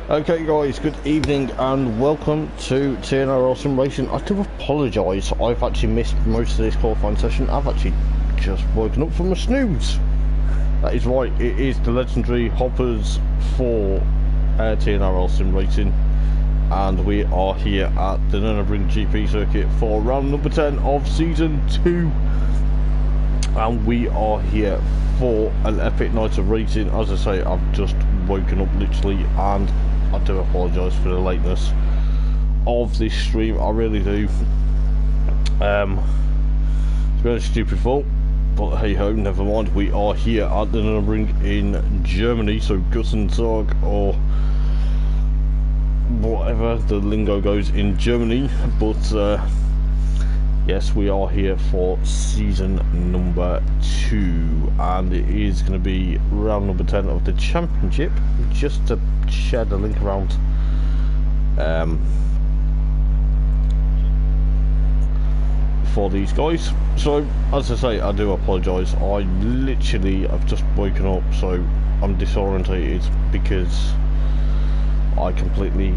Okay guys, good evening and welcome to TNRL Sim Racing. I do apologise, I've actually missed most of this qualifying session. I've actually just woken up from a snooze. That is right, it is the legendary Hoppers for TNRL Sim Racing, and we are here at the Nurburgring GP circuit for round number 10 of season 2, and we are here for an epic night of racing. As I say, I've just woken up literally, and I do apologise for the lateness of this stream, I really do. It's been a stupid fault, but hey ho, never mind. We are here at the Nurburgring in Germany, so Gussensag, or whatever the lingo goes in Germany, but yes, we are here for season number 2, and it is going to be round number 10 of the championship. Just to share the link around, for these guys. So, as I say, I do apologise. I literally have just woken up, so I'm disorientated because I completely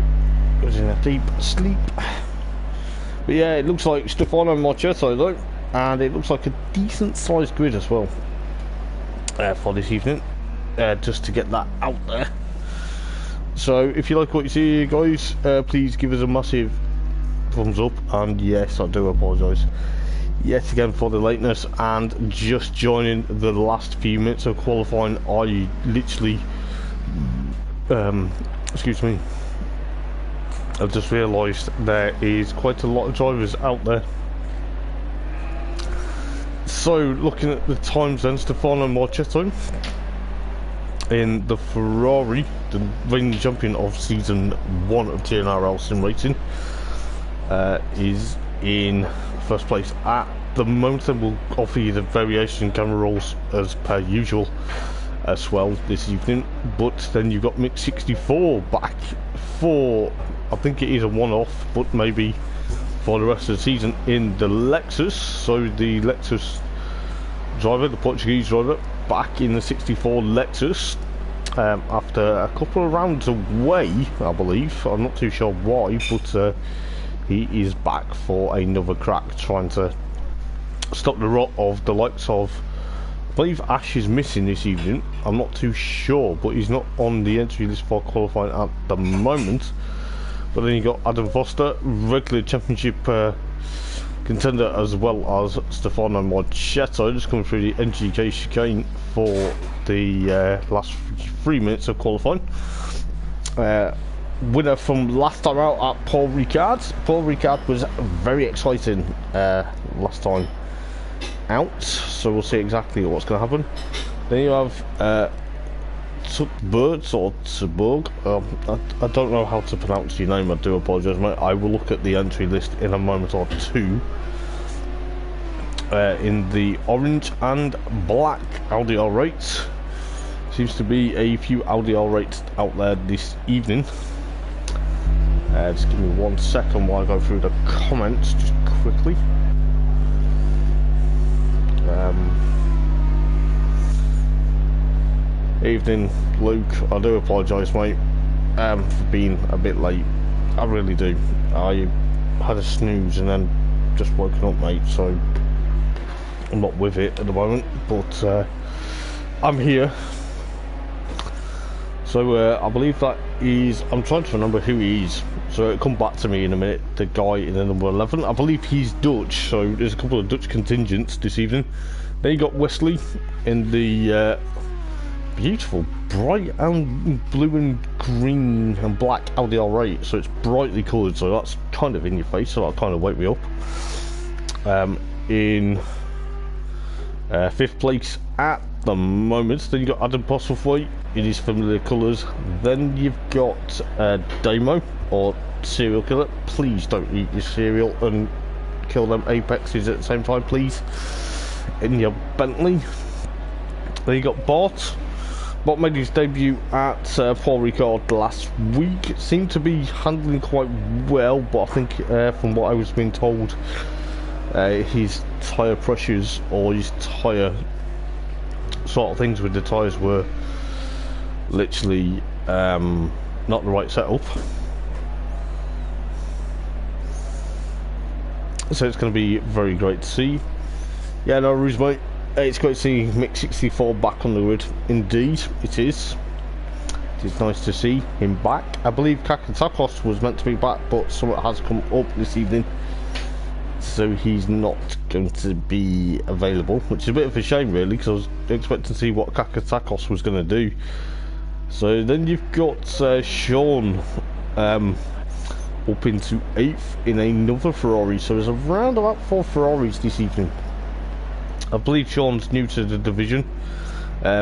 was in a deep sleep. But yeah, it looks like Stefano Marchetto though, and it looks like a decent sized grid as well for this evening, just to get that out there. So if you like what you see, guys, please give us a massive thumbs up, and yes, I do apologise yet again for the lateness and just joining the last few minutes of qualifying. I literally excuse me, I've just realised there is quite a lot of drivers out there. So looking at the times then, Stefano Marchetto in the Ferrari, the reigning champion of season 1 of TNRL Sim Racing, is in first place at the moment, and we'll offer you the variation camera rolls as per usual as well this evening. But then you've got Mick 64 back for, I think it is a one-off, but maybe for the rest of the season in the Lexus. So the Lexus driver, the Portuguese driver, back in the 64 Lexus after a couple of rounds away, I believe. I'm not too sure why, but he is back for another crack, trying to stop the rot of the likes of, I believe Ash is missing this evening. I'm not too sure, but he's not on the entry list for qualifying at the moment. But then you got Adam Foster, regular championship contender, as well as Stefano Marchetto, just coming through the NGK chicane for the last 3 minutes of qualifying. Winner from last time out at Paul Ricard. Paul Ricard was very exciting last time out, so we'll see exactly what's going to happen. Then you have Birds or Tsuburg. I don't know how to pronounce your name, I do apologise, mate. I will look at the entry list in a moment or two. In the orange and black Audi R8, seems to be a few Audi R8s out there this evening. Just give me 1 second while I go through the comments just quickly. Evening, Luke. I do apologise, mate, for being a bit late. I really do. I had a snooze and then just woken up, mate, so I'm not with it at the moment, but I'm here. So I believe that is, I'm trying to remember who he is, so it'll come back to me in a minute. The guy in the number 11, I believe he's Dutch, so there's a couple of Dutch contingents this evening. Then you got Wesley in the beautiful bright and blue and green and black Audi R8, so it's brightly coloured, so that's kind of in your face, so that kind of wake me up. In 5th place at the moment, then you got Adam Postlethwaite in his familiar colours. Then you've got Damo, or Serial Killer. Please don't eat your cereal and kill them apexes at the same time, please, in your Bentley. Then you got Bart. Bart made his debut at Paul Ricard last week. Seemed to be handling quite well, but I think from what I was being told, his tyre pressures, or his tyre sort of things with the tyres, were literally not the right setup. So it's going to be very great to see. Yeah, no worries, mate. It's great to see Mix 64 back on the grid. Indeed, it is. It is nice to see him back. I believe Kakatakos was meant to be back, but something has come up this evening, so he's not going to be available, which is a bit of a shame, really, because I was expecting to see what Kakatakos was going to do. So then you've got Sean up into 8th in another Ferrari. So there's around about 4 Ferraris this evening. I believe Sean's new to the division.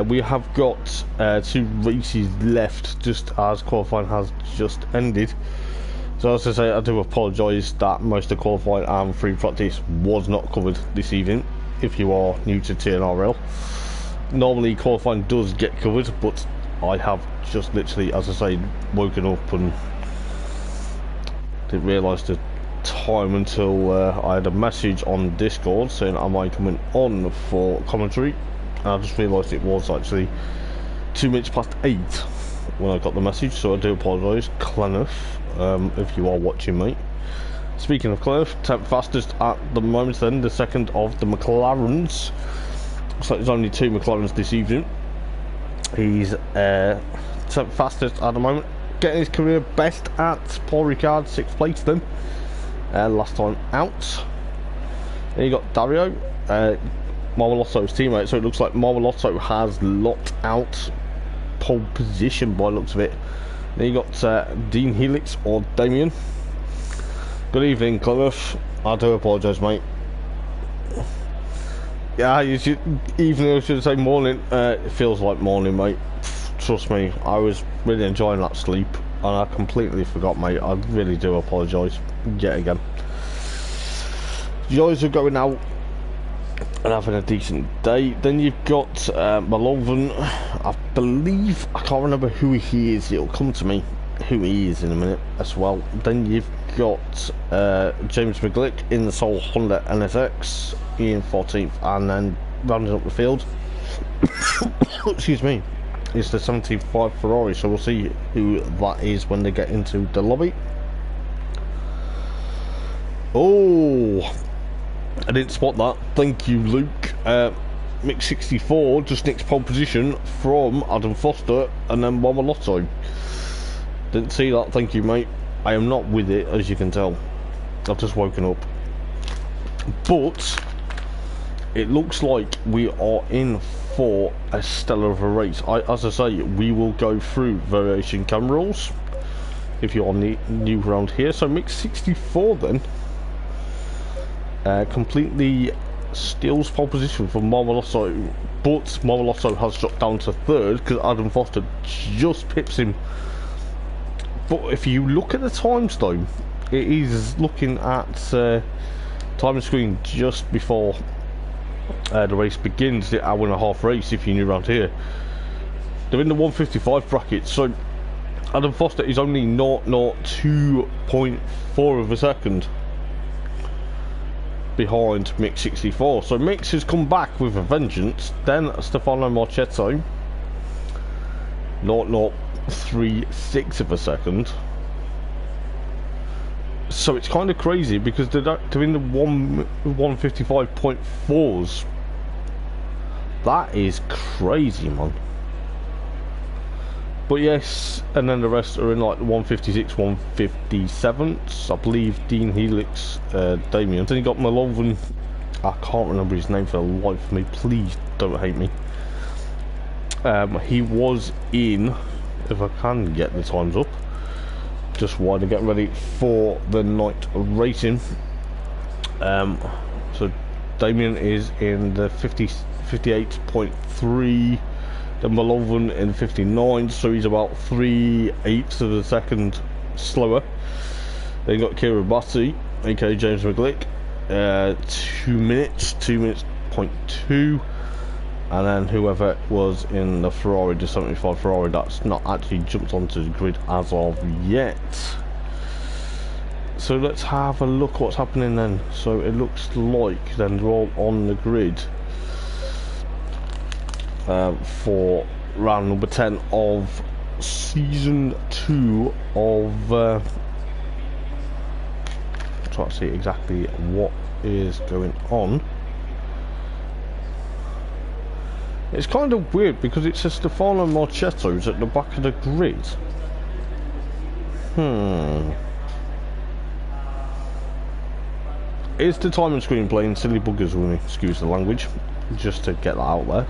We have got 2 races left, just as qualifying has just ended. So as I say, I do apologise that most of qualifying and free practice was not covered this evening, if you are new to TNRL. Normally qualifying does get covered, but I have just literally, as I say, woken up and didn't realise the time until I had a message on Discord saying am I coming on for commentary, and I just realised it was actually 2 minutes past 8 when I got the message, so I do apologise, Clenneth, if you are watching, mate. Speaking of Clenneth, 10th fastest at the moment, then the second of the McLarens. Looks like there's only 2 McLarens this evening. He's 10th fastest at the moment, getting his career best at Paul Ricard, 6th place then, last time out. Then you got Dario, Marvelotto's teammate, so it looks like Marvelotto has locked out pole position by the looks of it. Then you got Dean Helix or Damien. Good evening, Clemmeth. I do apologise, mate. Yeah, you should, even I should say morning, it feels like morning, mate. Trust me, I was really enjoying that sleep and I completely forgot, mate. I really do apologise yet again. You guys are going out and having a decent day. Then you've got Malovan. I believe, I can't remember who he is, it'll come to me who he is in a minute as well. Then you've got James McGlick in the Soul Honda NSX in 14th, and then rounding up the field excuse me, is the 75 Ferrari, so we'll see who that is when they get into the lobby. Oh, I didn't spot that. Thank you, Luke. Mix 64 just nicks pole position from Adam Foster and then Marvelotto. Didn't see that. Thank you, mate. I am not with it, as you can tell. I've just woken up. But it looks like we are in for a stellar of a race. As I say, we will go through variation cam rules if you're new around here. So Mix 64 then completely steals pole position from Marvelotto, but Marvelotto has dropped down to 3rd because Adam Foster just pips him. But if you look at the times though, it is looking at time screen just before the race begins, the hour-and-a-half race if you're new around here. They're in the 155 bracket, so Adam Foster is only 0.2.4 of a second behind Mix 64. So Mix has come back with a vengeance. Then Stefano Marchetto, 0.36 of a second. So it's kind of crazy because they're in the 155.4s. That is crazy, man. But yes, and then the rest are in like 156, 157s. I believe Dean Helix, Damien. Then you got Malovan. I can't remember his name for the life of me. Please don't hate me. He was in, if I can get the times up, just while they're getting ready for the night racing. So Damien is in the 58.3, then Malovan in 59, so he's about 3/8 of a second slower. Then you got Kira Batty, aka James McGlick, 2 minutes, 2 minutes.2. And then whoever was in the Ferrari, the 75 Ferrari, that's not actually jumped onto the grid as of yet. So let's have a look what's happening then. So it looks like then they're all on the grid for round number 10 of Season 2 of... try to see exactly what is going on. It's kind of weird because it says Stefano Marchetto's at the back of the grid. Is the timing screen playing silly buggers with me? Excuse the language. Just to get that out there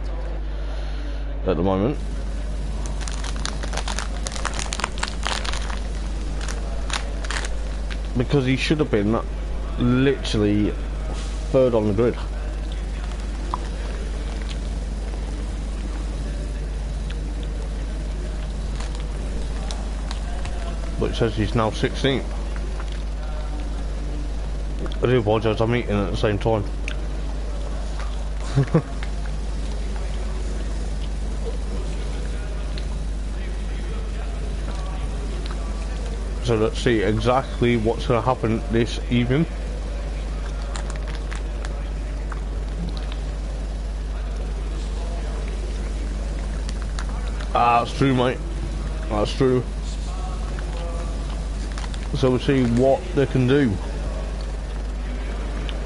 at the moment. Because he should have been literally third on the grid. But it says he's now 16th. I do apologise, I'm eating at the same time. So let's see exactly what's going to happen this evening. That's true, mate. That's true. So we'll see what they can do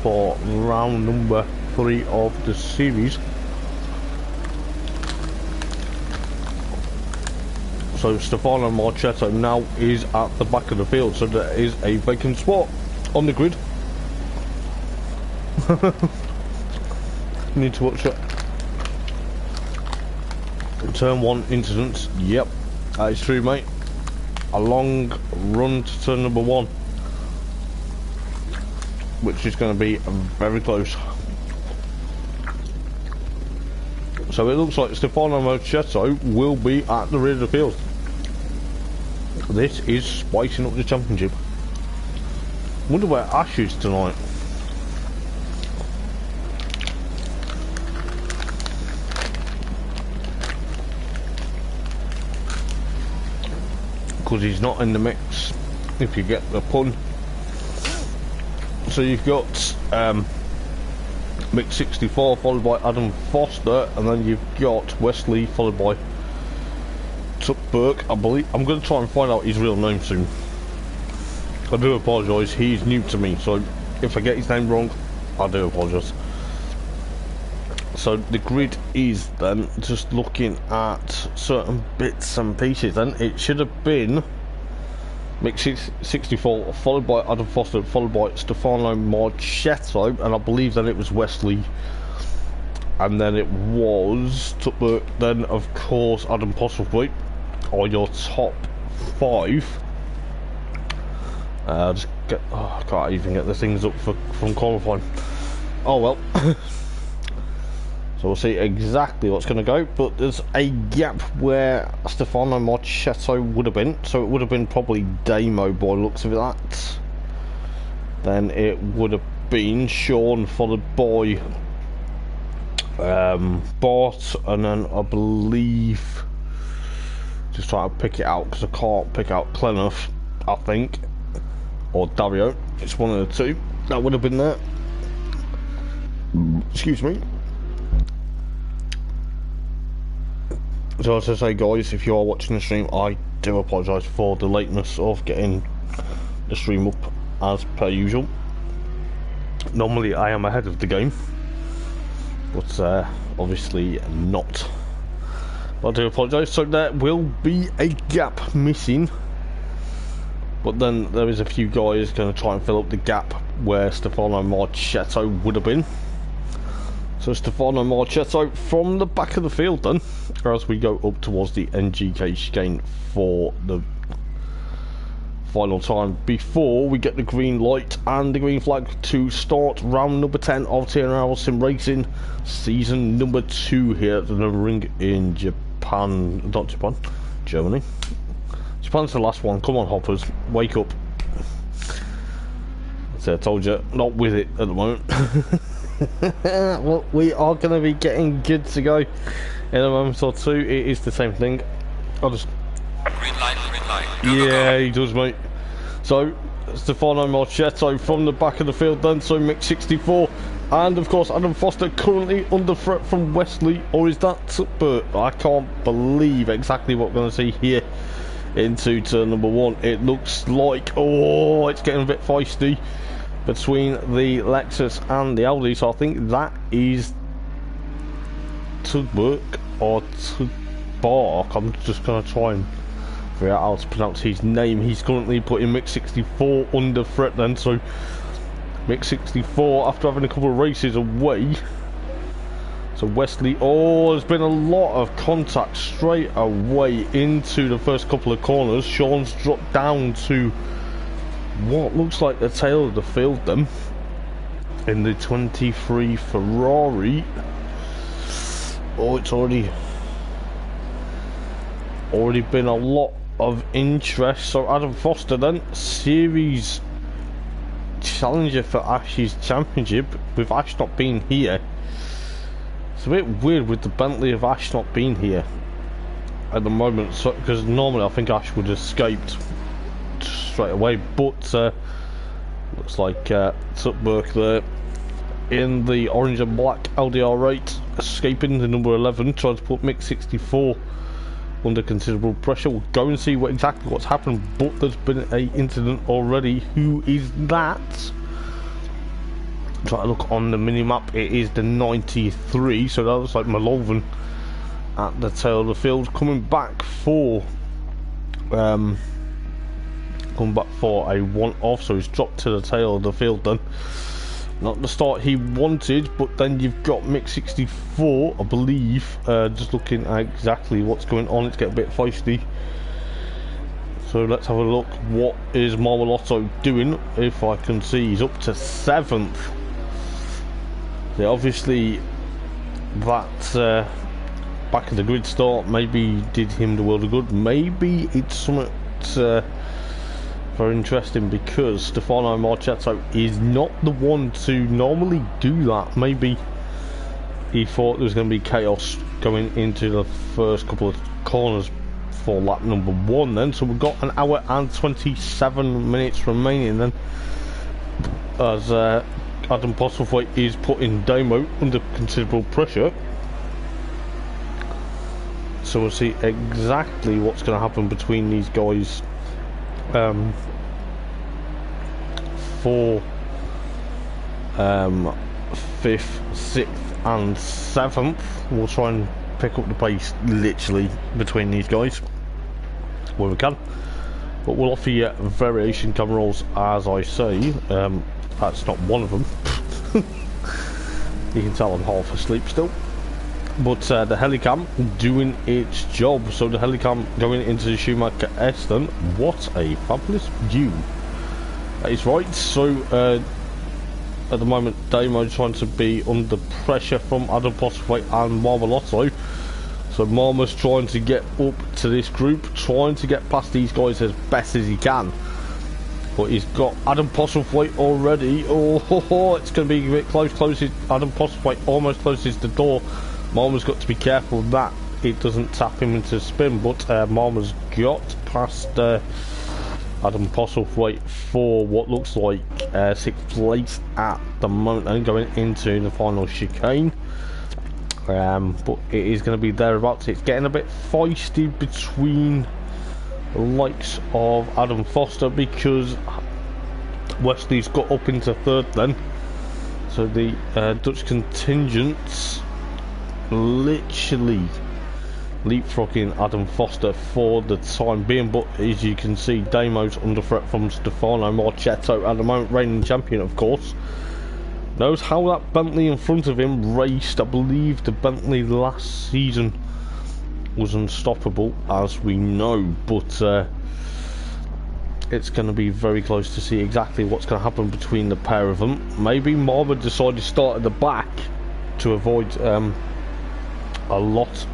for round number 3 of the series. So Stefano Marchetto now is at the back of the field, so there is a vacant spot on the grid. Need to watch it. Turn 1 incidents. Yep, that is true, mate. A long run to turn number 1, which is going to be very close. So it looks like Stefano Marchetto will be at the rear of the field. This is spicing up the championship. Wonder where Ash is tonight. Because he's not in the mix, if you get the pun. So you've got Mick 64 followed by Adam Foster, and then you've got Wesley followed by Tuck Burke, I believe. I'm going to try and find out his real name soon. I do apologise, he's new to me, so if I get his name wrong, I do apologise. So the grid is then just looking at certain bits and pieces. Then it should have been Mick 64 followed by Adam Foster followed by Stefano Marchetto, and I believe then it was Wesley, and then it was Tuck Burke, then of course Adam Postlethwaite are your top 5. Just get, I can't even get the things up from qualifying. Oh well. So we'll see exactly what's going to go, but there's a gap where Stefano Marchetto would have been, so it would have been probably Damo by the looks of that. Then it would have been Sean followed by Bart, and then I believe, just trying to pick it out because I can't pick out Clenough, I think, or Dario. It's one of the two that would have been there. Excuse me. So as I say, guys, if you are watching the stream, I do apologise for the lateness of getting the stream up as per usual. Normally I am ahead of the game, but obviously not. But I do apologise. So there will be a gap missing, but then there is a few guys going to try and fill up the gap where Stefano Marchetto would have been. So Stefano Marchetto from the back of the field then, as we go up towards the NGK chicane for the final time before we get the green light and the green flag to start round number 10 of TNRL Sim Racing season number 2 here at the Nurburgring in Japan, not Japan, Germany. Japan's the last one. Come on, hoppers, wake up. So I told you, not with it at the moment. Well, we are going to be getting good to go in a moment or two. It is the same thing. I'll just... Green light, green light. Yeah, he does, mate. So, Stefano Marchetto from the back of the field then. So, Mick 64 And of course, Adam Foster currently under threat from Wesley, or is that? But I can't believe exactly what we're going to see here into turn number 1. It looks like, oh, it's getting a bit feisty between the Lexus and the Audi. So I think that is Tugberg or Tugbark. I'm just going to try and figure out how to pronounce his name. He's currently putting Mix 64 under threat then. So Mix 64 after having a couple of races away. So Wesley, oh, there's been a lot of contact straight away into the first couple of corners. Sean's dropped down to what looks like the tail of the field then in the 23 Ferrari. Oh, it's already been a lot of interest. So Adam Foster then, series challenger for Ash's championship, with Ash not being here. It's a bit weird with the Bentley of Ash not being here at the moment, so because normally I think Ash would have escaped straight away, but looks like Tupberg there in the orange and black LDR8 escaping the number 11, trying to put Mix 64 under considerable pressure. We'll go and see exactly what's happened, but there's been an incident already. Who is that? Try to look on the mini-map. It is the 93, so that looks like Malolven at the tail of the field, coming back for a one-off, so he's dropped to the tail of the field then. Not the start he wanted, but then you've got Mix 64, I believe, just looking at exactly what's going on. It's getting a bit feisty. So let's have a look. What is Marmalotto doing? If I can see, he's up to 7th. So obviously that back of the grid start maybe did him the world of good. Maybe it's something very interesting, because Stefano Marchetto is not the one to normally do that. Maybe he thought there was going to be chaos going into the first couple of corners for lap number 1 then. So we've got an hour and 27 minutes remaining then, as Adam Postlethwaite is putting Damo under considerable pressure. So we'll see exactly what's going to happen between these guys for 5th, 6th and 7th. We'll try and pick up the pace literally between these guys where we can, but we'll offer you variation camera rolls, as I say. That's not one of them. You can tell I'm half asleep still. But the Helicam doing its job. So the Helicam going into the Schumacher S then. What a fabulous view. That is right. So at the moment Damo trying to be under pressure from Adam Postlethwaite and Marmalotto. So Marma's trying to get up to this group, trying to get past these guys as best as he can. But he's got Adam Postlethwaite already. Oh, it's going to be a bit close. Adam Postlethwaite almost closes the door. Marma's got to be careful that it doesn't tap him into spin, but Marma's got past Adam Postlethwaite for what looks like 6th place at the moment, and going into the final chicane. But it is going to be thereabouts. It's getting a bit feisty between the likes of Adam Foster, because Wesley's got up into 3rd then. So the Dutch contingents literally leapfrogging Adam Foster for the time being. But as you can see, Damo's under threat from Stefano Marchetto at the moment, reigning champion of course. Knows how that Bentley in front of him raced. I believe the Bentley last season was unstoppable, as we know, but it's going to be very close to see exactly what's going to happen between the pair of them. Maybe Marma decided to start at the back to avoid a lot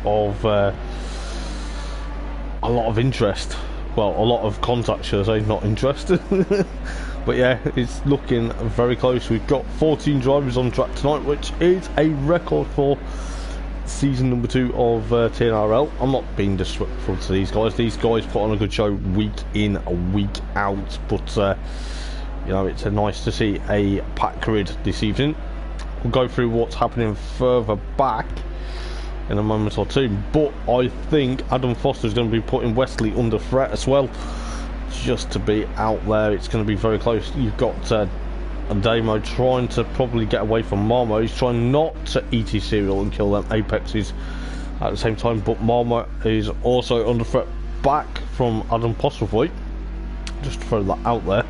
of interest. Well, a lot of contact, should I say, not interest. But yeah, it's looking very close. We've got 14 drivers on track tonight, which is a record for season number 2 of TNRL. I'm not being disrespectful to these guys. These guys put on a good show week in, week out. But you know, it's nice to see a packed grid this evening. we'll go through what's happening further back in a moment or two. But I think Adam Foster's going to be putting Wesley under threat as well, just to be out there. It's going to be very close. You've got Damo trying to probably get away from Marmo. He's trying not to eat his cereal and kill them Apexes at the same time, but Marmo is also under threat back from Adam Postlevoit. Just to throw that out there,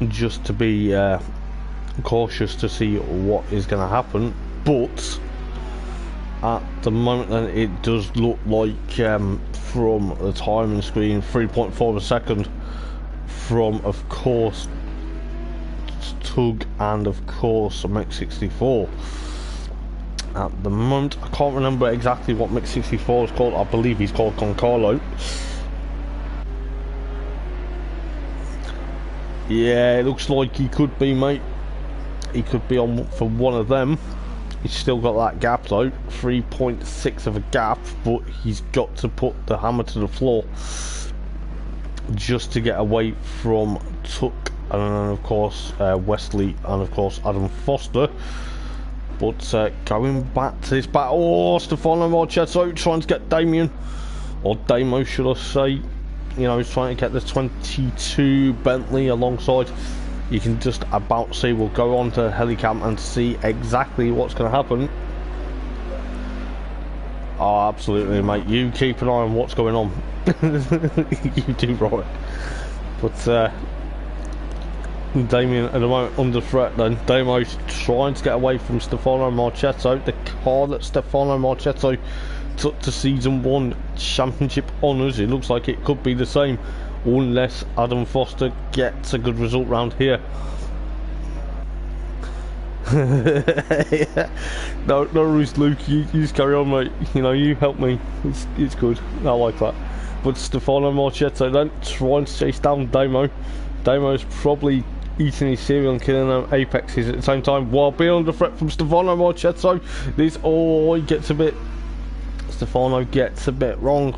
just to be cautious to see what is going to happen. But at the moment then, it does look like from the timing screen, 3.4 of a second from, of course, Tug and of course Mech 64. At the moment, I can't remember exactly what Mech 64 is called. I believe he's called Concarlo. Yeah, it looks like he could be, mate. He could be on for one of them. He's still got that gap though, 3.6 of a gap, but he's got to put the hammer to the floor just to get away from Tuck and then of course Wesley and of course Adam Foster. But going back to this battle, oh, Stefano Marchetto trying to get Damien, or Damo should I say, you know, he's trying to get the 22 Bentley alongside. You can just about see, we'll go on to Helicam and see exactly what's going to happen. Oh, absolutely, mate. You keep an eye on what's going on. You do, right. But Damien at the moment under threat then. Damo's trying to get away from Stefano Marchetto. The car that Stefano Marchetto took to Season 1 Championship honours. It looks like it could be the same, unless Adam Foster gets a good result round here. Yeah. No worries, Luke. You just carry on, mate. You know, you help me. It's good. I like that. But Stefano Marchetto then trying to chase down Damo. Damo's probably eating his cereal and killing them Apexes at the same time while being under threat from Stefano Marchetto. This all gets a bit. Stefano gets a bit wrong.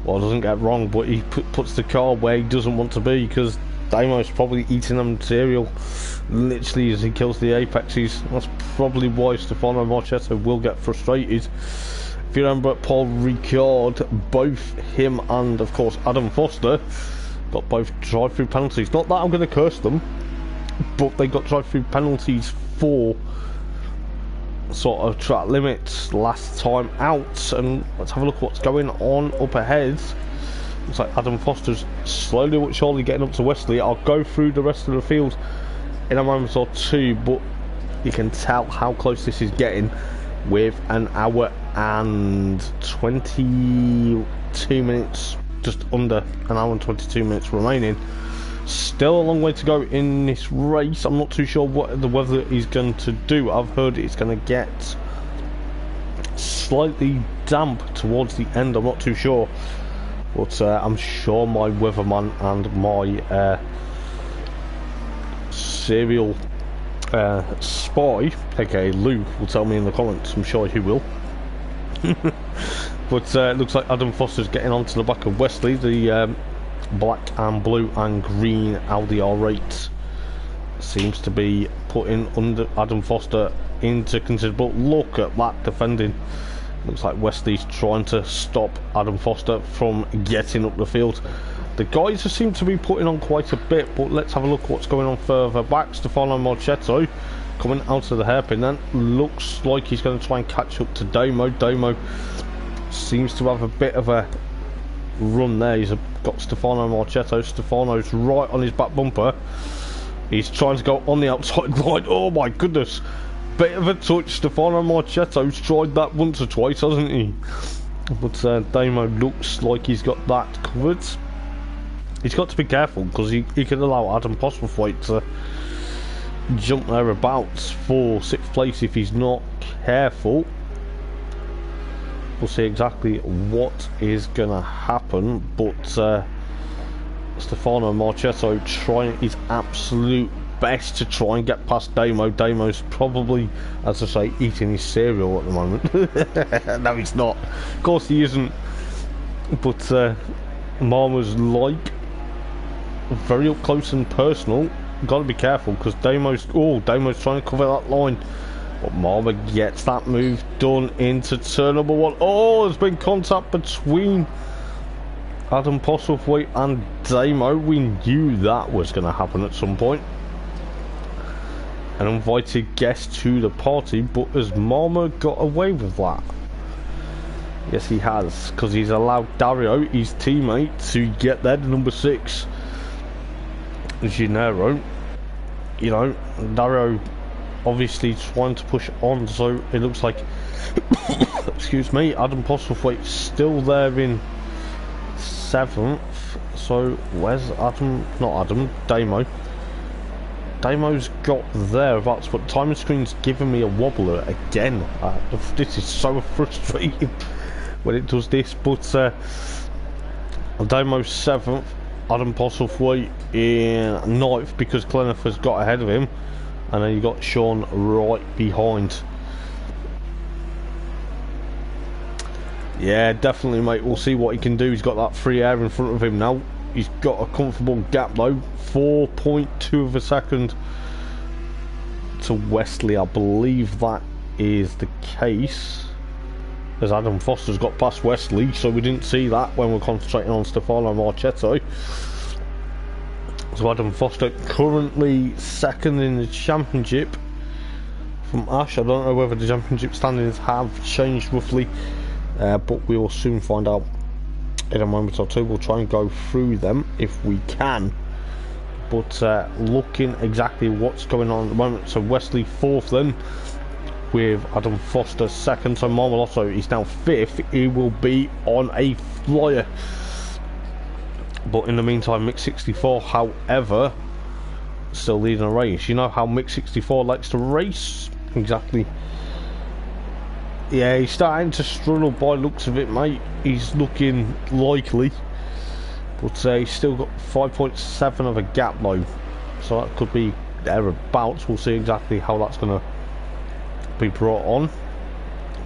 Well, doesn't get wrong, but he puts the car where he doesn't want to be, because Damo's probably eating them cereal literally as he kills the Apexes. That's probably why Stefano Marchetto will get frustrated. If you remember, Paul Ricard, both him and of course Adam Foster got both drive-through penalties. Not that I'm going to curse them, but they got drive-through penalties for sort of track limits last time out. And let's have a look what's going on up ahead. Looks like Adam Foster's slowly but surely getting up to Wesley. I'll go through the rest of the field in a moment or two, but you can tell how close this is getting with an hour and 22 minutes, just under an hour and 22 minutes remaining. Still a long way to go in this race. I'm not too sure what the weather is going to do. I've heard it's going to get slightly damp towards the end. I'm not too sure, but I'm sure my weatherman and my serial spy, aka Lou, will tell me in the comments. I'm sure he will. But it looks like Adam Foster's getting onto the back of Wesley. The black and blue and green Audi R8 seems to be putting under Adam Foster into considerable. Look at that defending. Looks like Wesley's trying to stop Adam Foster from getting up the field. The guys seem to be putting on quite a bit, but let's have a look what's going on further back. Stefano Marchetto coming out of the hairpin then. Looks like he's going to try and catch up to Damo. Damo seems to have a bit of a run there. He's got Stefano Marchetto. Stefano's right on his back bumper. He's trying to go on the outside line. Oh my goodness, bit of a touch. Stefano Marchetto's tried that once or twice, hasn't he? But Damo looks like he's got that covered. He's got to be careful, because he could allow Adam Postlevoit to jump thereabouts for 6th place if he's not careful. We'll see exactly what is going to happen, but Stefano Marchetto trying his absolute best to try and get past Damo. Damo's probably, as I say, eating his cereal at the moment. No, he's not. Of course he isn't. But Marma's like very up close and personal got to be careful because Damo's trying to cover that line. But Marma gets that move done into turn number 1. Oh, there's been contact between Adam Postlethwaite and Damo. We knew that was going to happen at some point. An invited guest to the party, but has Marma got away with that? Yes, he has, because he's allowed Dario, his teammate, to get there to number 6. Gennaro, you know, Dario obviously trying to push on, so it looks like excuse me, Adam Postlethwaite's still there in 7th. So where's Damo? Damo's got thereabouts, but timing screen's giving me a wobbler again. This is so frustrating when it does this, but Damo's 7th, Adam Postlethwaite in 9th because Cleniff has got ahead of him, and then you got Sean right behind. Yeah, definitely, mate. We'll see what he can do. He's got that free air in front of him now. He's got a comfortable gap though, 4.2 of a second to Wesley. I believe that is the case, as Adam Foster's got past Wesley, so we didn't see that when we're concentrating on Stefano Marchetto. So Adam Foster currently 2nd in the championship from Ash. I don't know whether the championship standings have changed roughly, but we will soon find out in a moment or two. We'll try and go through them if we can, but looking exactly what's going on at the moment. So Wesley 4th then, with Adam Foster 2nd. So Marmolotto is now 5th. He will be on a flyer, but in the meantime Mick 64, however, still leading a race. You know how Mick 64 likes to race? Exactly. Yeah, he's starting to struggle by looks of it, mate. He's looking likely, but he's still got 5.7 of a gap though, so that could be thereabouts. We'll see exactly how that's going to be brought on,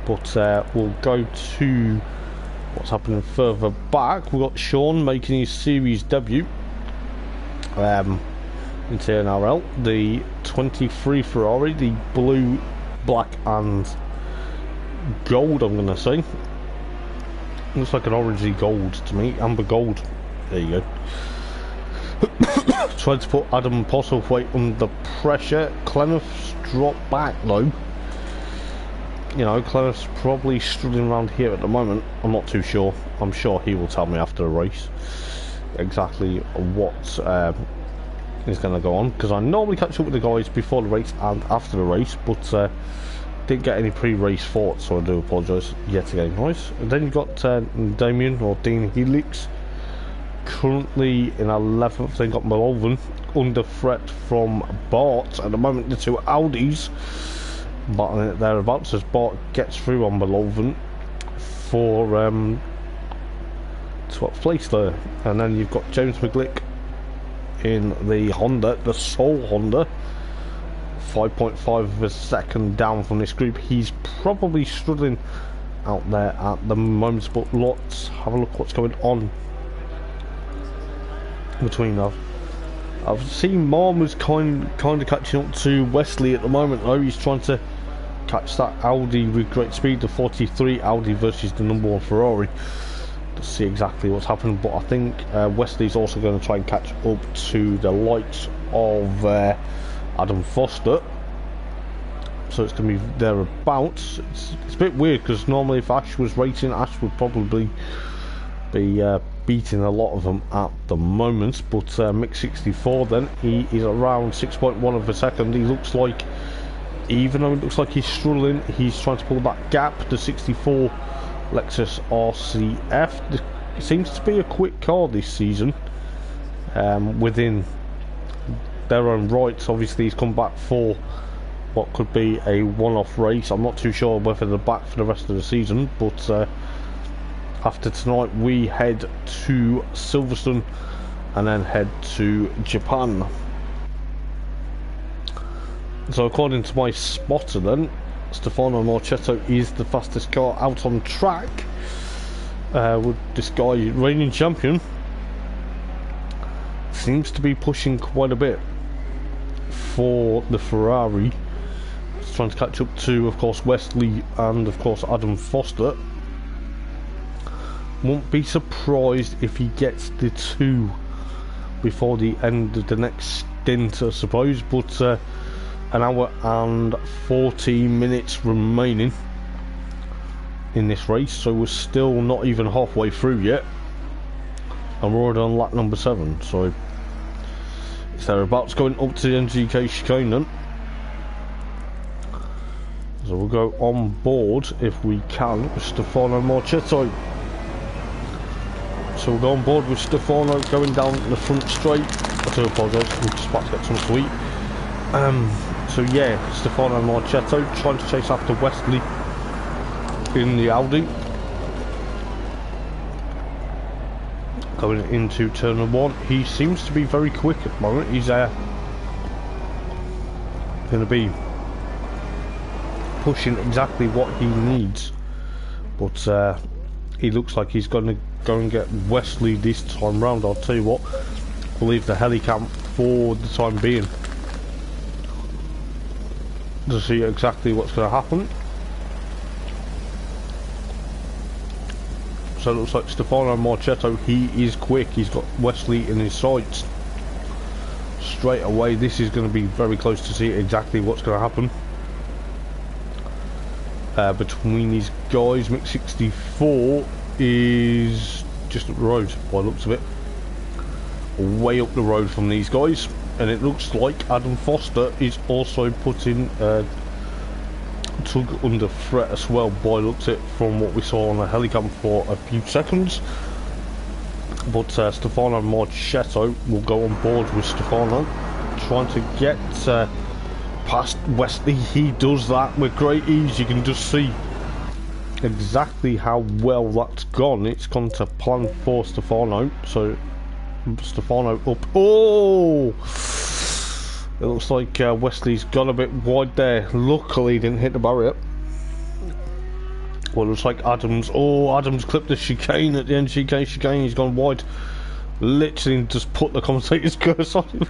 but we'll go to what's happening further back. We've got Sean making his series debut in TNRL, the 23 Ferrari, the blue, black and gold, I'm gonna say. Looks like an orangey gold to me, amber gold. There you go. Tried to put Adam Postlethwaite under pressure. Cleniff's dropped back though. You know, Cleniff's probably struggling around here at the moment. I'm not too sure. I'm sure he will tell me after the race exactly what is going to go on, because I normally catch up with the guys before the race and after the race, but didn't get any pre-race thoughts, so I do apologise yet again, guys. And then you've got Damien or Dean Helix currently in 11th. Then got Malolven under threat from Bart at the moment. The two Audis battling it thereabouts as Bart gets through on Malolven for 12th place there. And then you've got James McGlick in the Honda, the Soul Honda, 5.5 of a second down from this group. He's probably struggling out there at the moment, but let's have a look what's going on between them. I've seen Marma's kind of catching up to Wesley at the moment though. He's trying to catch that Audi with great speed, the 43 Audi versus the number 1 Ferrari, to see exactly what's happening. But I think Wesley's also going to try and catch up to the likes of Adam Foster, so it's going to be thereabouts. It's a bit weird because normally if Ash was racing, Ash would probably be beating a lot of them at the moment, but Mick 64 then, he is around 6.1 of a second. He looks like, even though it looks like he's struggling, he's trying to pull that gap. The 64 Lexus RCF, it seems to be a quick car this season, within their own rights. Obviously he's come back for what could be a one-off race. I'm not too sure whether they're back for the rest of the season, but after tonight we head to Silverstone and then head to Japan. So according to my spotter then, Stefano Marchetto is the fastest car out on track, with this guy, reigning champion, seems to be pushing quite a bit. for the Ferrari. He's trying to catch up to, of course, Wesley and, of course, Adam Foster. Won't be surprised if he gets the 2 before the end of the next stint, I suppose. But an hour and 14 minutes remaining in this race, so we're still not even halfway through yet, and we're already on lap number 7, so it's thereabouts going up to the NGK chicane then. So we'll go on board if we can with Stefano Marchetto. So we'll go on board with Stefano going down the front straight. I do apologise, I'm just about to get something to eat. So yeah, Stefano Marchetto trying to chase after Wesley in the Audi. Going into turn 1, he seems to be very quick at the moment. He's going to be pushing exactly what he needs, but he looks like he's going to go and get Wesley this time round. I'll tell you what, I'll leave the helicam for the time being to see exactly what's going to happen. So it looks like Stefano Marchetto, he is quick, he's got Wesley in his sights straight away. This is going to be very close to see exactly what's going to happen between these guys. Mix 64 is just up the road by the looks of it, way up the road from these guys, and it looks like Adam Foster is also putting Tug under threat as well by the looks of it from what we saw on the helicam for a few seconds. But Stefano Marchetto will go on board with Stefano, trying to get past Wesley. He does that with great ease. You can just see exactly how well that's gone. It's gone to plan for Stefano. So Stefano up. Oh! It looks like Wesley's got a bit wide there. Luckily, he didn't hit the barrier. Well, it looks like Adams. Oh, Adams clipped the chicane at the end. Chicane. He's gone wide. Literally just put the commentator's curse on him.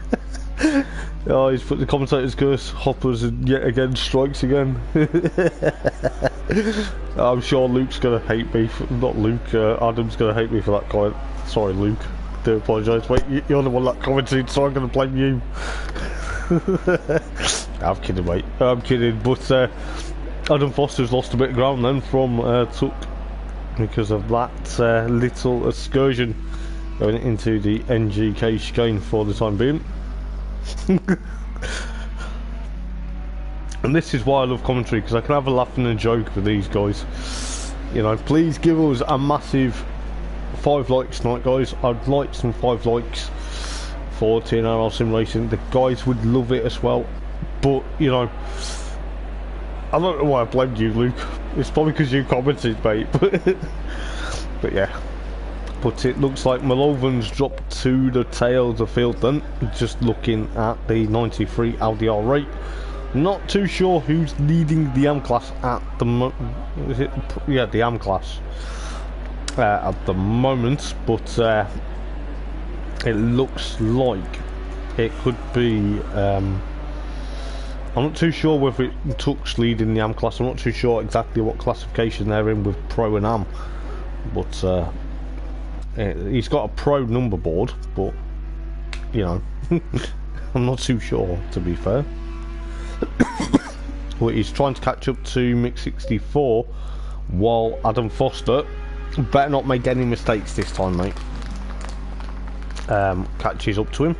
Oh, he's put the commentator's curse. Hoppers and yet again strikes again. I'm sure Luke's gonna hate me. Not Luke. Adam's gonna hate me for that comment. Sorry, Luke. I do apologise. Wait, you're the one that commented, so I'm gonna blame you. I'm kidding, mate. I'm kidding. But Adam Foster's lost a bit of ground then from Tuck because of that little excursion going into the NGK chicane for the time being. And this is why I love commentary, because I can have a laugh and a joke with these guys. You know, please give us a massive 5 likes tonight, guys. I'd like some 5 likes for TNRL Sim Racing. The guys would love it as well. But, you know, I don't know why I blamed you, Luke. It's probably because you commented, mate. But yeah. But it looks like Malovan's dropped to the tail of the field then. Just looking at the 93 Audi R8. Not too sure who's leading the M class at the the M class at the moment, but it looks like it could be I'm not too sure whether it Tuck's leading the AM class. I'm not too sure exactly what classification they're in with Pro and AM, but he's got a Pro number board, but you know, I'm not too sure, to be fair. Well, he's trying to catch up to Mix 64 while Adam Foster better not make any mistakes this time, mate. Catches up to him.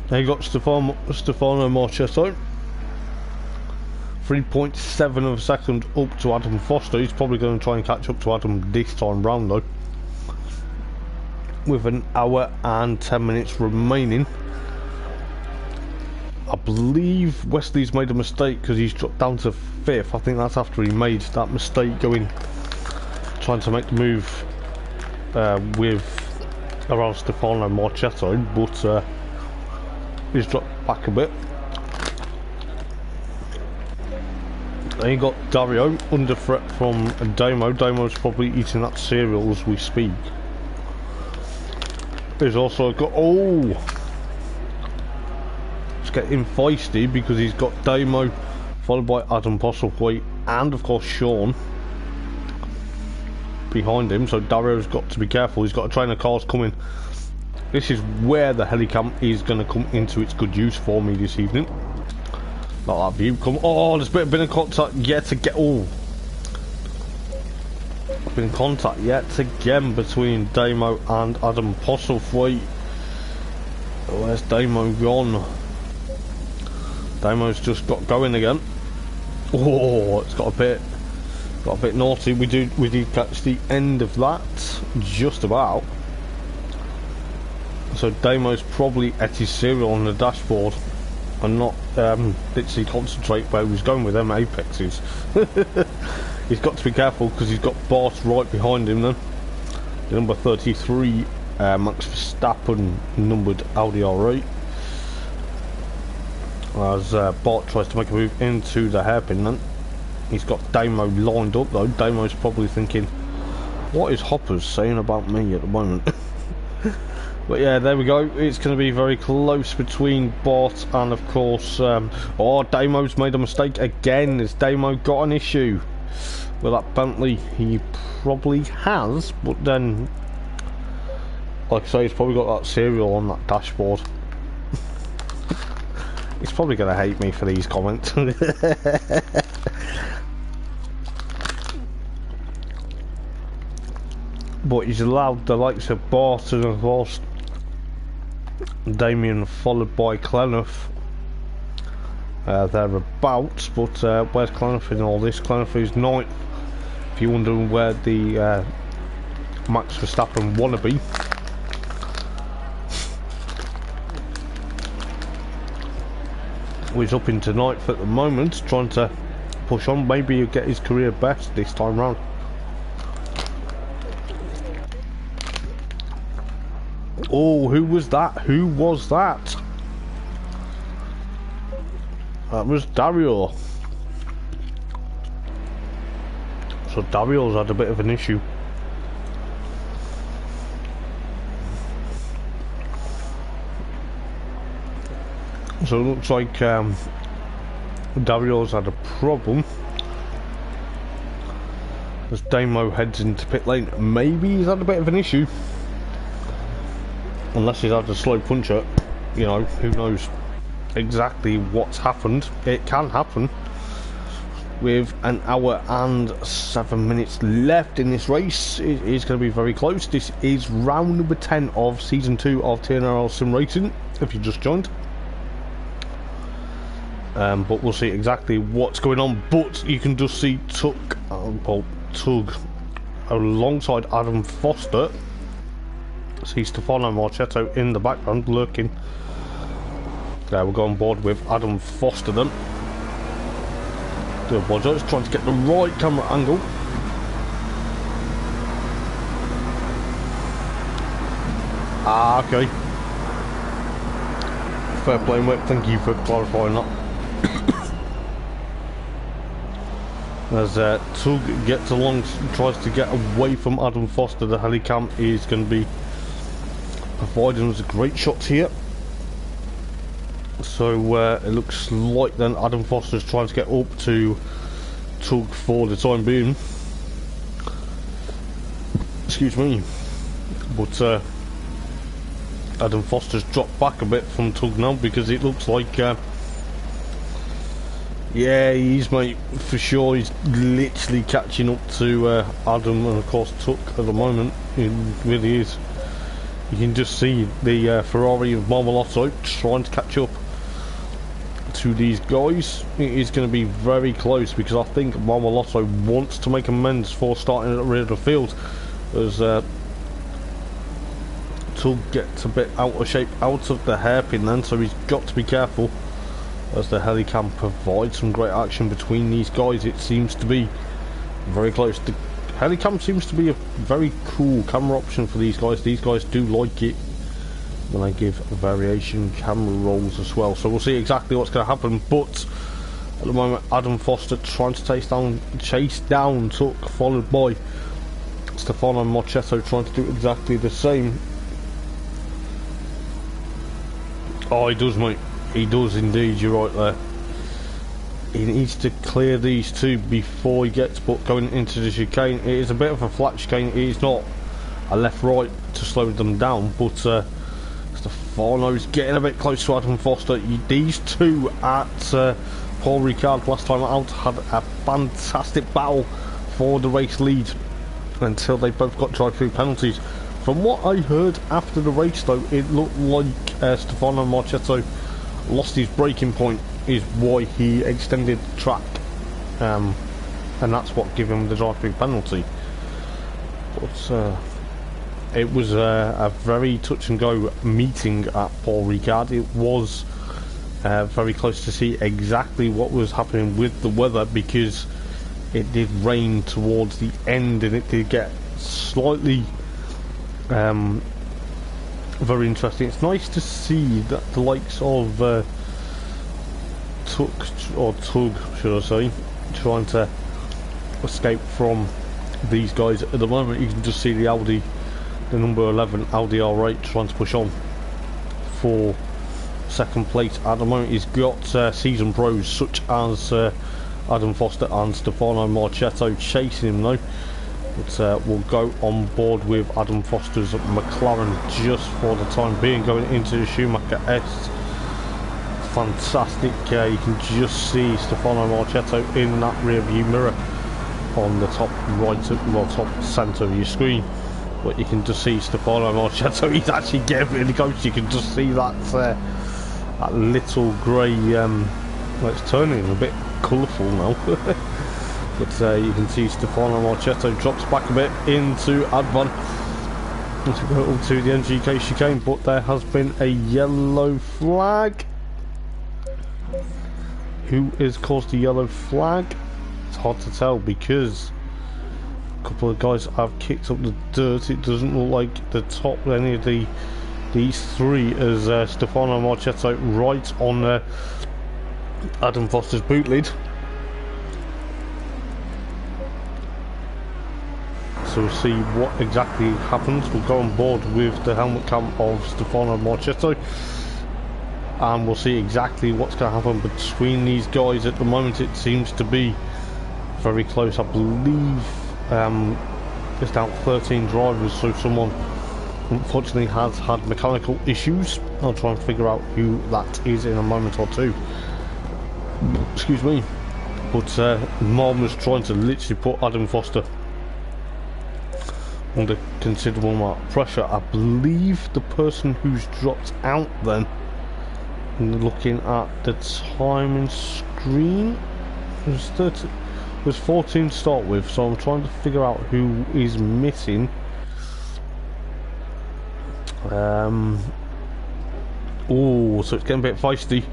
There you got Stefano Marchetto. 3.7 of a second up to Adam Foster. He's probably going to try and catch up to Adam this time round though, with an hour and 10 minutes remaining. I believe Wesley's made a mistake because he's dropped down to 5th. I think that's after he made that mistake trying to make the move with around Stefano Marchetto, but he's dropped back a bit. Then you got Dario under threat from Damo. Damo's probably eating that cereal as we speak. He's also got, oh, it's getting feisty because he's got Damo followed by Adam Postlethwaite and of course Sean behind him, so Dario's got to be careful. He's got a train of cars coming. This is where the helicam is going to come into its good use for me this evening. Not that view. Come. Oh, there's been in contact yet again. Oh, been in contact yet again between Damo and Adam Postlethwaite. Where's Damo gone? Damo's just got going again. Oh, it's got a bit naughty. We did catch the end of that, just about. So Damo's probably ate his cereal on the dashboard and not literally concentrate where he was going with them apexes. He's got to be careful because he's got Bart right behind him then. The number 33 Max Verstappen numbered Audi R8. As Bart tries to make a move into the hairpin then. He's got Damo lined up though. Damo's probably thinking, what is Hoppers saying about me at the moment? But yeah, there we go. It's going to be very close between Bart and of course oh, Damo's made a mistake again. Has Damo got an issue with that Bentley? He probably has, but then like I say, he's probably got that cereal on that dashboard. He's probably going to hate me for these comments. But he's allowed the likes of Bart and of course Damien followed by Clenough thereabouts. But where's Clenough in all this? Clenough is 9th. If you're wondering where the Max Verstappen wannabe. He's up into 9th at the moment, trying to push on. Maybe he'll get his career best this time round. Oh, who was that? Who was that? That was Dario. So Dario's had a bit of an issue. So it looks like Dario's had a problem. As Damo heads into pit lane, maybe he's had a bit of an issue. Unless he's had a slow puncher, you know, who knows exactly what's happened. It can happen. With an hour and 7 minutes left in this race, it is going to be very close. This is round number 10 of season 2 of TNRL Sim Racing, if you just joined. But we'll see exactly what's going on. But you can just see Tug alongside Adam Foster. See Stefano Marchetto in the background lurking. We'll go on board with Adam Foster then. Do apologise, trying to get the right camera angle. Ah, okay. Fair play, mate. Thank you for clarifying that. As Tug gets along, tries to get away from Adam Foster, the helicam is going to be providing us a great shot here. So it looks like then Adam Foster's trying to get up to Tug for the time being. Excuse me. But Adam Foster's dropped back a bit from Tug now because it looks like yeah, he's mate for sure. He's literally catching up to Adam and of course Tug at the moment. He really is. You can just see the Ferrari of Marmolotto trying to catch up to these guys. It is going to be very close because I think Marmolotto wants to make amends for starting at the rear of the field, as Tug gets a bit out of shape out of the hairpin then, so he's got to be careful as the helicam provides some great action between these guys. It seems to be very close. The helicam seems to be a very cool camera option for these guys. These guys do like it when I give variation camera rolls as well. So we'll see exactly what's going to happen. But at the moment, Adam Foster trying to chase down Tug, followed by Stefano Marchetto trying to do exactly the same. Oh, he does, mate. He does indeed. You're right there. He needs to clear these two before he gets going into the chicane. It is a bit of a flat chicane. It is not a left-right to slow them down, but Stefano's getting a bit close to Adam Foster. These two at Paul Ricard last time out had a fantastic battle for the race lead until they both got drive-through penalties. From what I heard after the race, though, it looked like Stefano Marchetto lost his braking point, is why he extended the track, and that's what gave him the drive-through penalty. But it was a very touch-and-go meeting at Paul Ricard. It was very close to see exactly what was happening with the weather, because it did rain towards the end and it did get slightly very interesting. It's nice to see that the likes of Tug, should I say, trying to escape from these guys. At the moment you can just see the Audi, the number 11 Audi R8 trying to push on for second place. At the moment he's got season pros such as Adam Foster and Stefano Marchetto chasing him though. But we'll go on board with Adam Foster's McLaren just for the time being, going into the Schumacher S. Fantastic, you can just see Stefano Marchetto in that rear view mirror on the top right, well, top centre of your screen. But you can just see Stefano Marchetto, he's actually getting really close. You can just see that that little grey, well, it's turning a bit colourful now. But you can see Stefano Marchetto drops back a bit into Advan to go up to the NGK chicane, but there has been a yellow flag. Who has caused the yellow flag? It's hard to tell because a couple of guys have kicked up the dirt. It doesn't look like the top any of these three as Stefano Marchetto right on Adam Foster's boot lid. So we'll see what exactly happens. We'll go on board with the helmet cam of Stefano Marchetto and we'll see exactly what's going to happen between these guys. At the moment it seems to be very close. I believe there's down 13 drivers, so someone unfortunately has had mechanical issues. I'll try and figure out who that is in a moment or two. Excuse me. But Mom was trying to literally put Adam Foster under considerable amount of pressure. I believe the person who's dropped out then, looking at the timing screen, was 14 to start with, so I'm trying to figure out who is missing. Oh, so it's getting a bit feisty.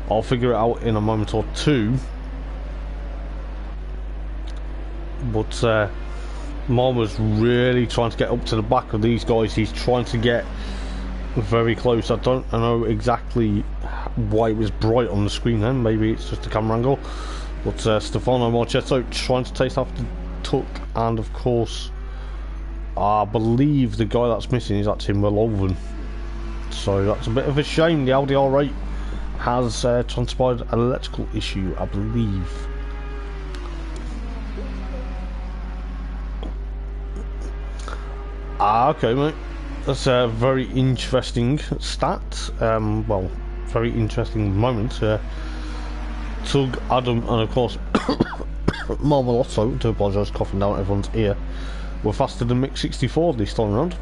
I'll figure it out in a moment or two. But Mom was really trying to get up to the back of these guys. He's trying to get very close. I don't know exactly why it was bright on the screen then. Maybe it's just a camera angle. But Stefano Marchetto trying to taste after Tuck, and of course I believe the guy that's missing is actually Melvin. So that's a bit of a shame. The Audi R8 has transpired an electrical issue, I believe. Okay, mate. That's a very interesting stat. Well, very interesting moment. Tug, Adam, and of course Marmalotto, to apologise, coughing down everyone's ear, were faster than Mix 64 this time around.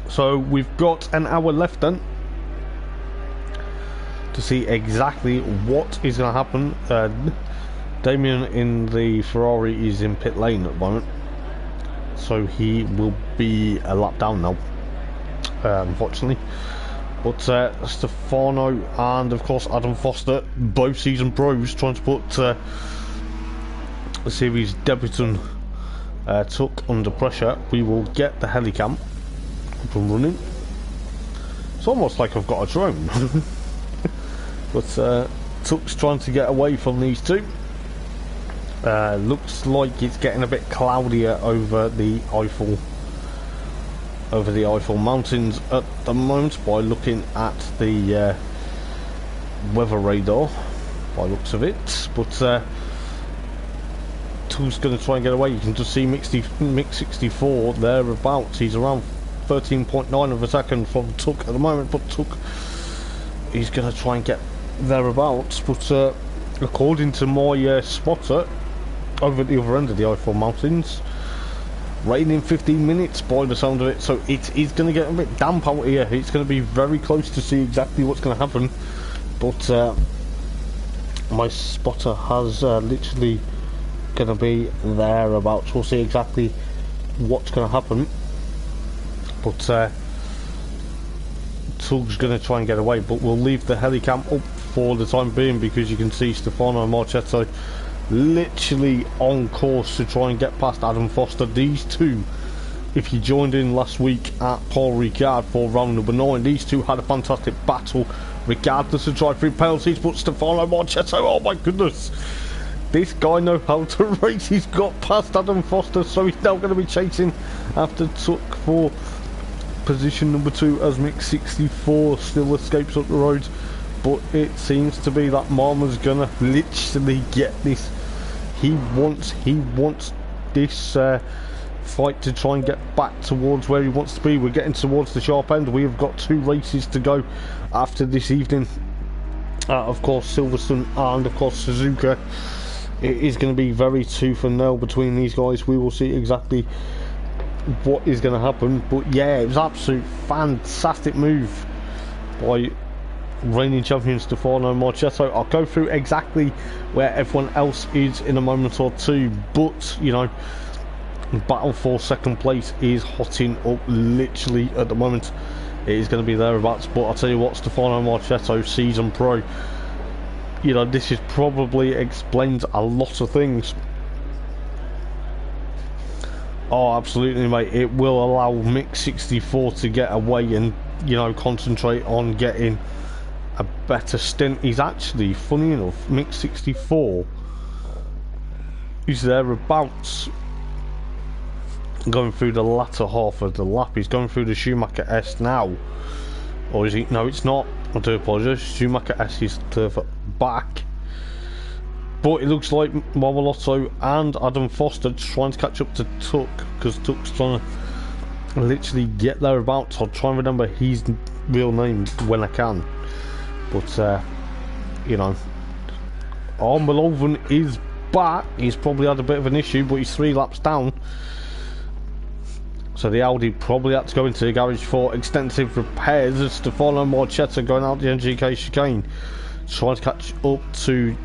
So we've got an hour left then to see exactly what is going to happen. Damien in the Ferrari is in pit lane at the moment, so he will be a lap down now, unfortunately. But Stefano and of course Adam Foster, both season pros, trying to put the series debutant Tuck under pressure. We will get the helicam up and running. It's almost like I've got a drone. But Tuck's trying to get away from these two. Looks like it's getting a bit cloudier over the Eiffel over the Eiffel Mountains at the moment by looking at the weather radar, by looks of it. But Tugh's going to try and get away. You can just see Mix 64 thereabouts. He's around 13.9 of a second from Tugh at the moment, but Tugh, he's going to try and get thereabouts. But according to my spotter over at the other end of the Eiffel Mountains, rain in 15 minutes by the sound of it, so it is going to get a bit damp out here. It's going to be very close to see exactly what's going to happen, but my spotter has literally going to be thereabouts. We'll see exactly what's going to happen, but Tugh's going to try and get away, but we'll leave the helicam up for the time being because you can see Stefano Marchetto literally on course to try and get past Adam Foster. These two, if you joined in last week at Paul Ricard for round number 9, these two had a fantastic battle regardless of drive-through penalties. But Stefano Marchetto, oh my goodness, this guy knows how to race. He's got past Adam Foster, so he's now going to be chasing after Tugh for position number 2 as Mix 64 still escapes up the road. But it seems to be that Marma's gonna literally get this. He wants this fight to try and get back towards where he wants to be. We're getting towards the sharp end. We have got 2 races to go after this evening. Of course, Silverstone and of course Suzuka. It is going to be very tooth and nail between these guys. We will see exactly what is going to happen. But yeah, it was an absolute fantastic move by reigning champion Stefano Marchetto. I'll go through exactly where everyone else is in a moment or two, but you know, battle for second place is hotting up literally at the moment. It is going to be thereabouts, but I'll tell you what, Stefano Marchetto, season pro, you know, this is probably explains a lot of things. Oh, absolutely, mate. It will allow Mix 64 to get away and, you know, concentrate on getting a better stint. He's actually, funny enough, Mix 64 is thereabouts going through the latter half of the lap. He's going through the Schumacher S now, or is he? No, it's not. I do apologise. Schumacher S is further back, but it looks like Marmalotto and Adam Foster trying to catch up to Tugh, because Tugh's trying to literally get thereabouts. I'll try and remember his real name when I can. But you know, Malone is back. He's probably had a bit of an issue, but he's 3 laps down, so the Audi probably had to go into the garage for extensive repairs. As Stefano Marchetto going out the NGK chicane, trying to catch up to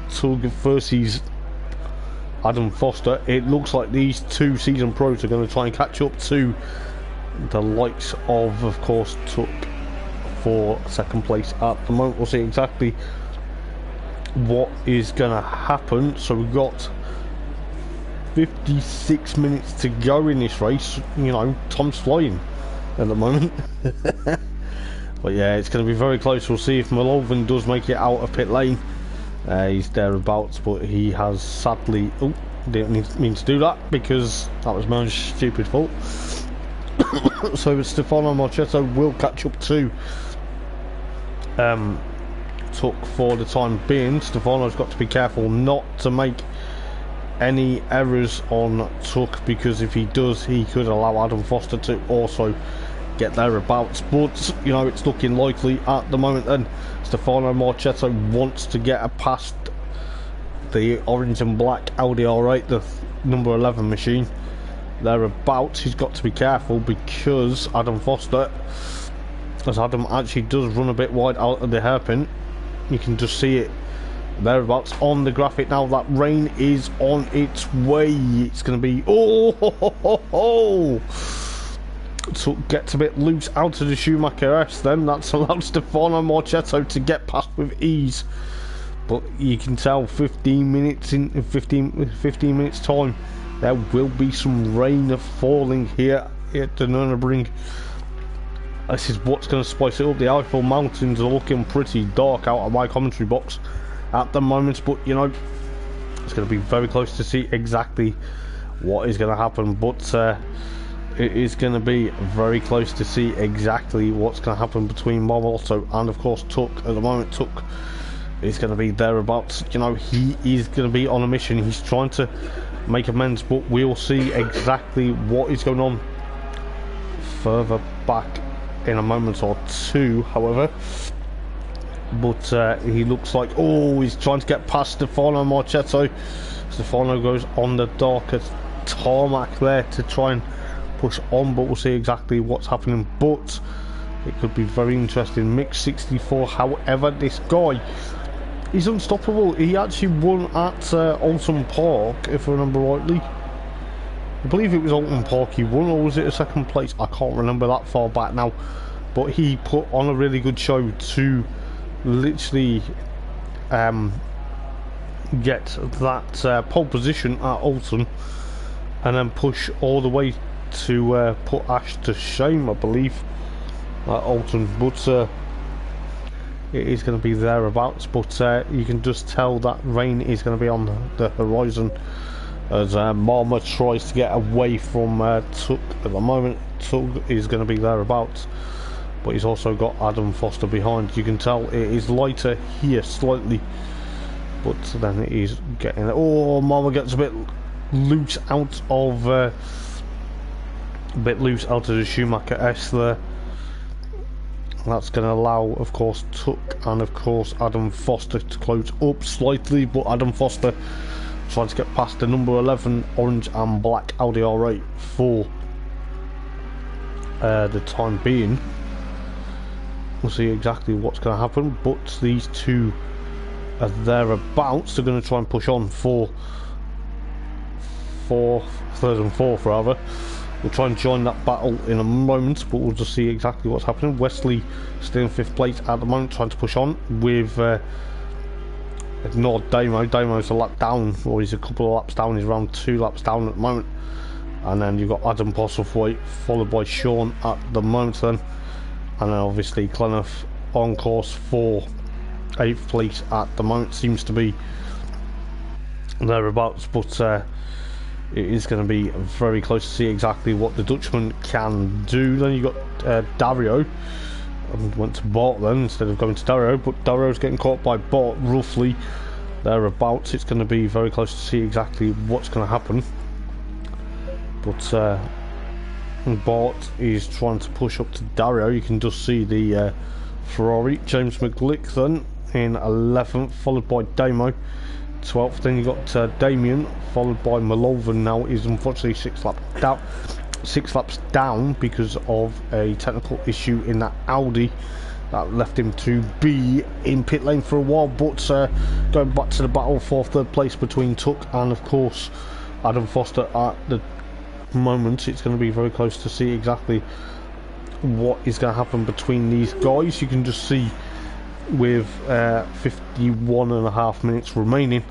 Tugh versus Adam Foster. It looks like these 2 season pros are going to try and catch up to the likes of course, Tugh for second place at the moment. We'll see exactly what is going to happen. So we've got 56 minutes to go in this race. You know, time's flying at the moment. But yeah, it's going to be very close. We'll see if Malone does make it out of pit lane. He's thereabouts, but he has sadly, oh, didn't mean to do that because that was my own stupid fault. So Stefano Marchetto will catch up to Tugh for the time being. Stefano's got to be careful not to make any errors on Tugh, because if he does, he could allow Adam Foster to also get thereabouts. But you know, it's looking likely at the moment. And Stefano Marchetto wants to get past the orange and black Audi R8, the number 11 machine. Thereabouts, he's got to be careful because Adam Foster, as Adam actually does run a bit wide out of the hairpin. You can just see it thereabouts on the graphic now. That rain is on its way. It's going to be, so it gets a bit loose out of the Schumacher S. Then that's allowed Stefano Marchetto to get past with ease. But you can tell 15 minutes in 15 minutes time, there will be some rain falling here at the Nurburgring. This is what's going to spice it up. The Eiffel Mountains are looking pretty dark out of my commentary box at the moment, but you know, it's going to be very close to see exactly what is going to happen. But it is going to be very close to see exactly what's going to happen between Momoto and of course Tuck. At the moment, Tuck is going to be thereabouts. You know, he is going to be on a mission. He's trying to make amends, but we'll see exactly what is going on further back in a moment or two, however. But he looks like, oh, he's trying to get past Stefano Marchetto. Stefano goes on the darker tarmac there to try and push on, but we'll see exactly what's happening. But it could be very interesting. Mix 64, however, this guy, he's unstoppable. He actually won at Alton Park, if I remember rightly. I believe it was Alton Park he won, or was it a second place? I can't remember that far back now. But he put on a really good show to literally get that pole position at Alton, and then push all the way to put Ash to shame, I believe, at Alton. But it is going to be thereabouts. But you can just tell that rain is going to be on the horizon as Marma tries to get away from Tuck. At the moment, Tuck is going to be thereabouts, but he's also got Adam Foster behind. You can tell it is lighter here slightly, but then it is getting, oh, Marma gets a bit loose out of the Schumacher S there. That's going to allow, of course, Tuck and of course Adam Foster to close up slightly, but Adam Foster trying to get past the number 11 orange and black Audi R8 for the time being. We'll see exactly what's going to happen, but these two are thereabouts. They're going to try and push on for third and fourth rather. We'll try and join that battle in a moment, but we'll just see exactly what's happening. Wesley still in 5th place at the moment, trying to push on with ignored Damo. Damo's a lap down, or he's a couple of laps down. He's around 2 laps down at the moment. And then you've got Adam Postlethwaite followed by Sean at the moment then. And then obviously Clenough on course for 8th place at the moment, seems to be thereabouts. But it is going to be very close to see exactly what the Dutchman can do. Then you got Dario, and went to Bart then instead of going to Dario, but Dario's getting caught by Bart roughly thereabouts. It's going to be very close to see exactly what's going to happen. But Bart is trying to push up to Dario. You can just see the Ferrari. James McGlick then in 11th, followed by Damo 12th. Then you got Damien, followed by Malolvan. Now is unfortunately 6 laps down because of a technical issue in that Audi that left him to be in pit lane for a while. But going back to the battle for 3rd place between Tuck and of course Adam Foster at the moment, it's going to be very close to see exactly what is going to happen between these guys. You can just see with 51.5 minutes remaining,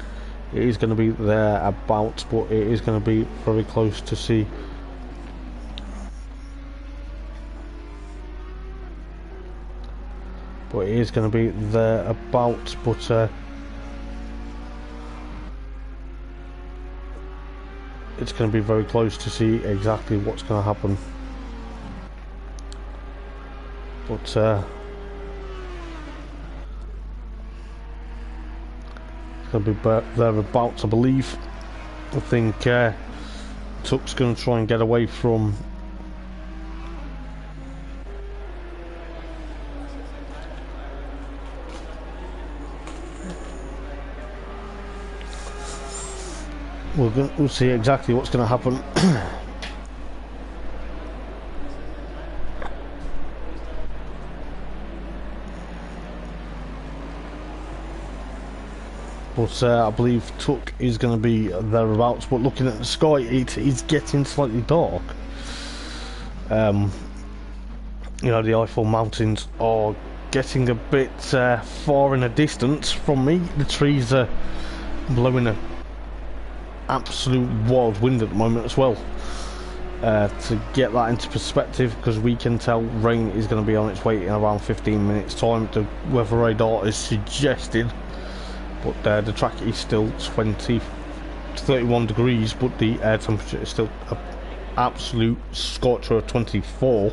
it is going to be thereabouts, but it is going to be very close to see. But it is going to be thereabouts, but it's going to be very close to see exactly what's going to happen. But it's going to be thereabouts, I believe. I think Tuck's going to try and get away from we'll see exactly what's going to happen. But I believe Tuck is going to be thereabouts. But looking at the sky, it is getting slightly dark. You know, the Eiffel Mountains are getting a bit far in the distance from me. The trees are blowing a absolute wild wind at the moment as well. To get that into perspective, because we can tell rain is going to be on its way in around 15 minutes time. The weather radar is suggested, but the track is still 20 to 31 degrees, but the air temperature is still absolute scorcher of 24.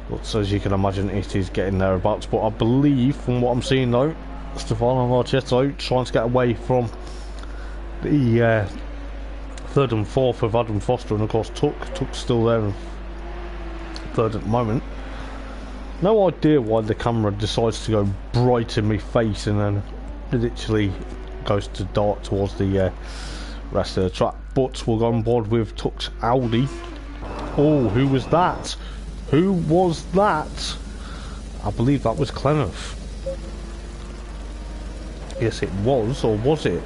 But as you can imagine, it is getting thereabouts. But I believe, from what I'm seeing though, Stefano Marchetto trying to get away from the third and fourth of Adam Foster, and of course Tuck's still there in third at the moment. No idea why the camera decides to go bright in my face and then literally goes to dart towards the rest of the track. But we'll go on board with Tuck's Audi. Oh, who was that? Who was that? I believe that was Clemmeth. Yes, it was, or was it?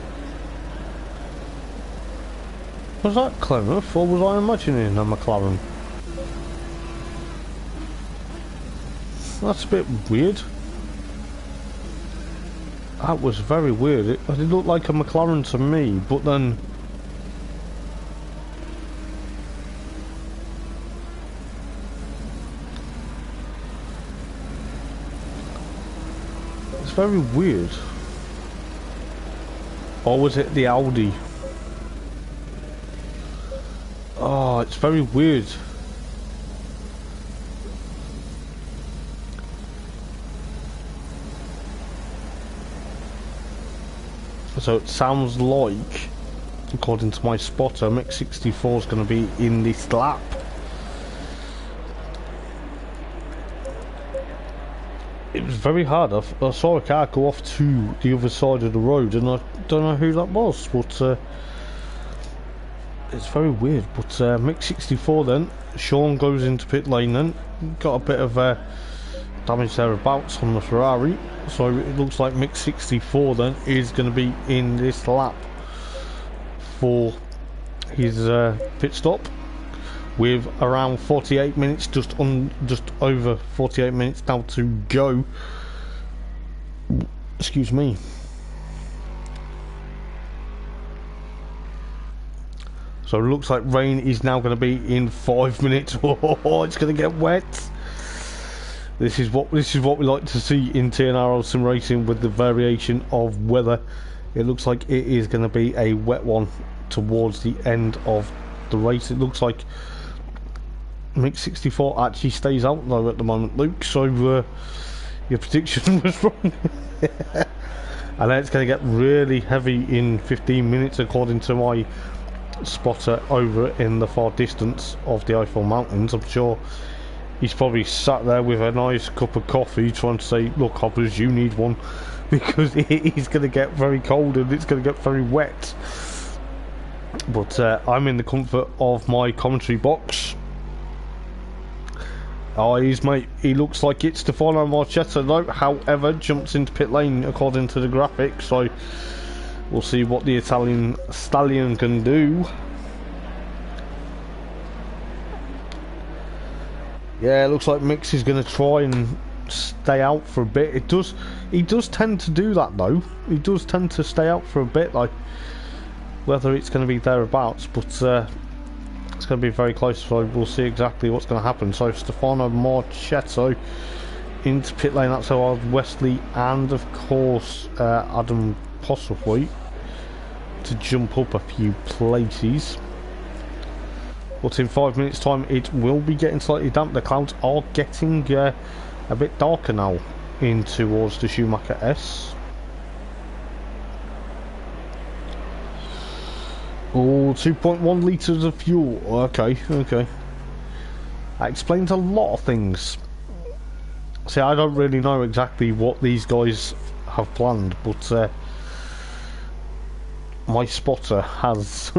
Was that Clemmeth, or was I imagining a McLaren? That's a bit weird. That was very weird. It looked like a McLaren to me, but then... it's very weird. Or was it the Audi? Oh, it's very weird. So it sounds like, according to my spotter, Mix 64 is going to be in this lap. It was very hard. I saw a car go off to the other side of the road, and I don't know who that was, but it's very weird. But Mix 64 then, Sean goes into pit lane then, got a bit of damage thereabouts on the Ferrari, so it looks like Mix 64 then is going to be in this lap for his pit stop, with around 48 minutes, just over 48 minutes now to go. Excuse me. So it looks like rain is now going to be in 5 minutes. Oh, it's going to get wet. This is what we like to see in TNRL sim racing, with the variation of weather. It looks like it is going to be a wet one towards the end of the race. It looks like Mix 64 actually stays out though at the moment, Luke, so your prediction was wrong. And then it's going to get really heavy in 15 minutes according to my spotter over in the far distance of the Eiffel Mountains. I'm sure he's probably sat there with a nice cup of coffee trying to say, look hoppers, you need one, because it is going to get very cold and it's going to get very wet. But I'm in the comfort of my commentary box. Oh, mate, he looks like it's Stefano Marchetto though, however, jumps into pit lane according to the graphic, so we'll see what the Italian stallion can do. Yeah, it looks like Mix is going to try and stay out for a bit. He does tend to do that though. He does tend to stay out for a bit, like whether it's going to be thereabouts, but it's going to be very close, so we'll see exactly what's going to happen. So Stefano Marchetto into pit lane, that's Howard Wesley and of course Adam Postlethwaite to jump up a few places. But in 5 minutes time it will be getting slightly damp. The clouds are getting a bit darker now in towards the Schumacher S. Oh, 2.1 litres of fuel. Okay. That explains a lot of things. See, I don't really know exactly what these guys have planned, but my spotter has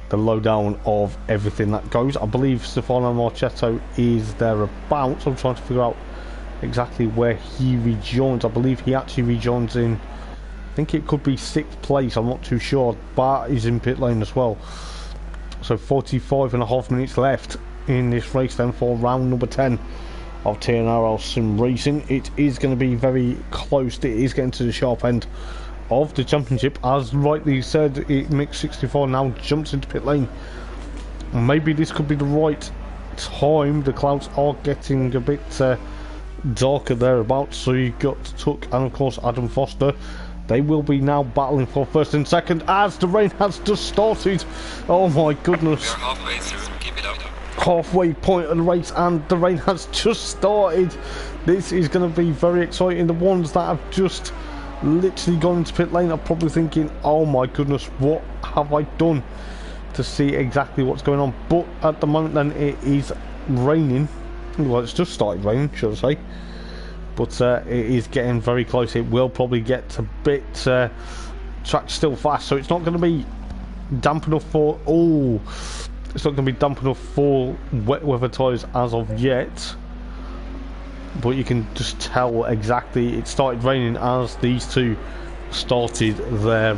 the lowdown of everything that goes. I believe Stefano Marchetto is thereabouts. I'm trying to figure out exactly where he rejoins. I believe he actually rejoins in, I think it could be 6th place, I'm not too sure. Bart is in pit lane as well. So 45.5 minutes left in this race then for round number 10 of TNRL Sim Racing. It is going to be very close. It is getting to the sharp end of the championship. As rightly said, Mix 64 now jumps into pit lane. Maybe this could be the right time. The clouds are getting a bit darker thereabouts, so you've got Tuck and of course Adam Foster They will be now battling for first and second as the rain has just started. Oh my goodness. We are halfway through. Keep it up. Halfway point of the race and the rain has just started. This is going to be very exciting. The ones that have just literally gone into pit lane are probably thinking, oh my goodness, what have I done, to see exactly what's going on. But at the moment then it is raining. Well, it's just started raining, should I say. But it is getting very close. It will probably get a bit track's still fast, so it's not going to be damp enough for it's not going to be damp enough for wet weather tyres as of yet. But you can just tell exactly it started raining as these two started their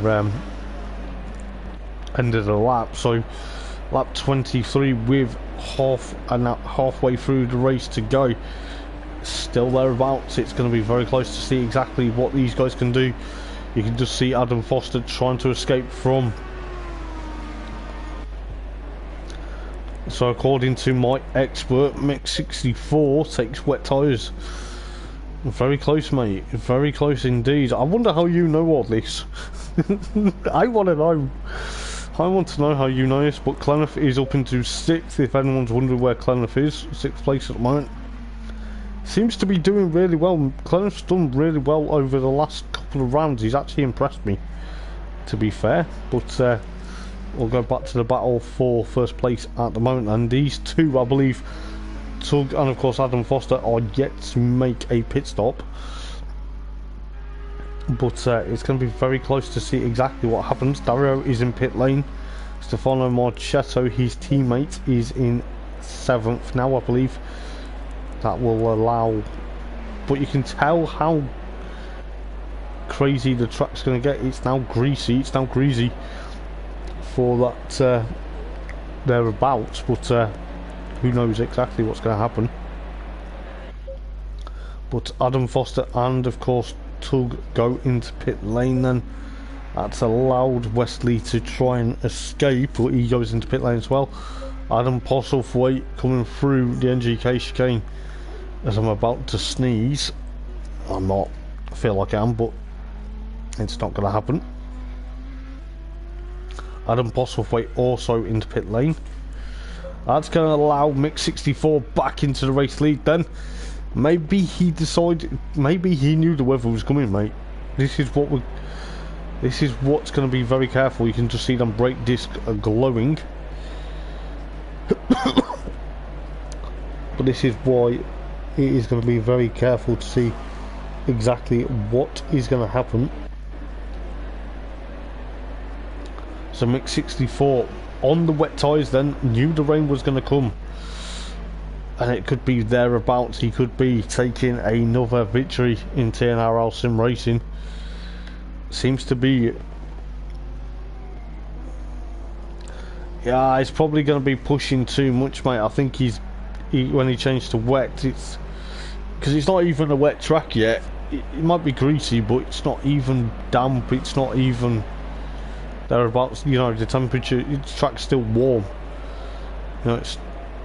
end of the lap. So lap 23 with halfway through the race to go. Still thereabouts. It's going to be very close to see exactly what these guys can do. You can just see Adam Foster trying to escape from. So according to my expert, Mix 64 takes wet tyres. Very close, mate. Very close indeed. I wonder how you know all this. I want to know. I want to know how you know this. But Clenneth is up into 6th. If anyone's wondering where Clenneth is, 6th place at the moment. Seems to be doing really well. Clenneth's done really well over the last couple of rounds. He's actually impressed me, to be fair. But we'll go back to the battle for first place at the moment. And these two, I believe, Tug and of course Adam Foster, are yet to make a pit stop. But it's going to be very close to see exactly what happens. Dario is in pit lane. Stefano Marchetto, his teammate, is in 7th now, I believe. That will allow, but you can tell how crazy the track's going to get. It's now greasy. It's now greasy for that thereabouts. But who knows exactly what's going to happen. But Adam Foster and of course Tug go into pit lane then. That's allowed Wesley to try and escape, but he goes into pit lane as well. Adam Postlethwaite coming through the NGK chicane as I'm about to sneeze. I'm not. I feel like I am, but it's not going to happen. Adam Postlethwaite also into pit lane. That's going to allow Mix 64 back into the race lead then. Maybe he decided, maybe he knew the weather was coming, mate. This is what's going to be very careful. You can just see them brake disc are glowing. But this is why it is going to be very careful to see exactly what is going to happen. So Mix 64 on the wet tyres then, knew the rain was going to come. And it could be thereabouts. He could be taking another victory in TNRL Sim Racing. Seems to be. Yeah, he's probably going to be pushing too much, mate. I think when he changed to wet, it's because it's not even a wet track yet. It might be greasy, but it's not even damp. It's not even thereabouts. You know, the temperature. The track's still warm. You know, it's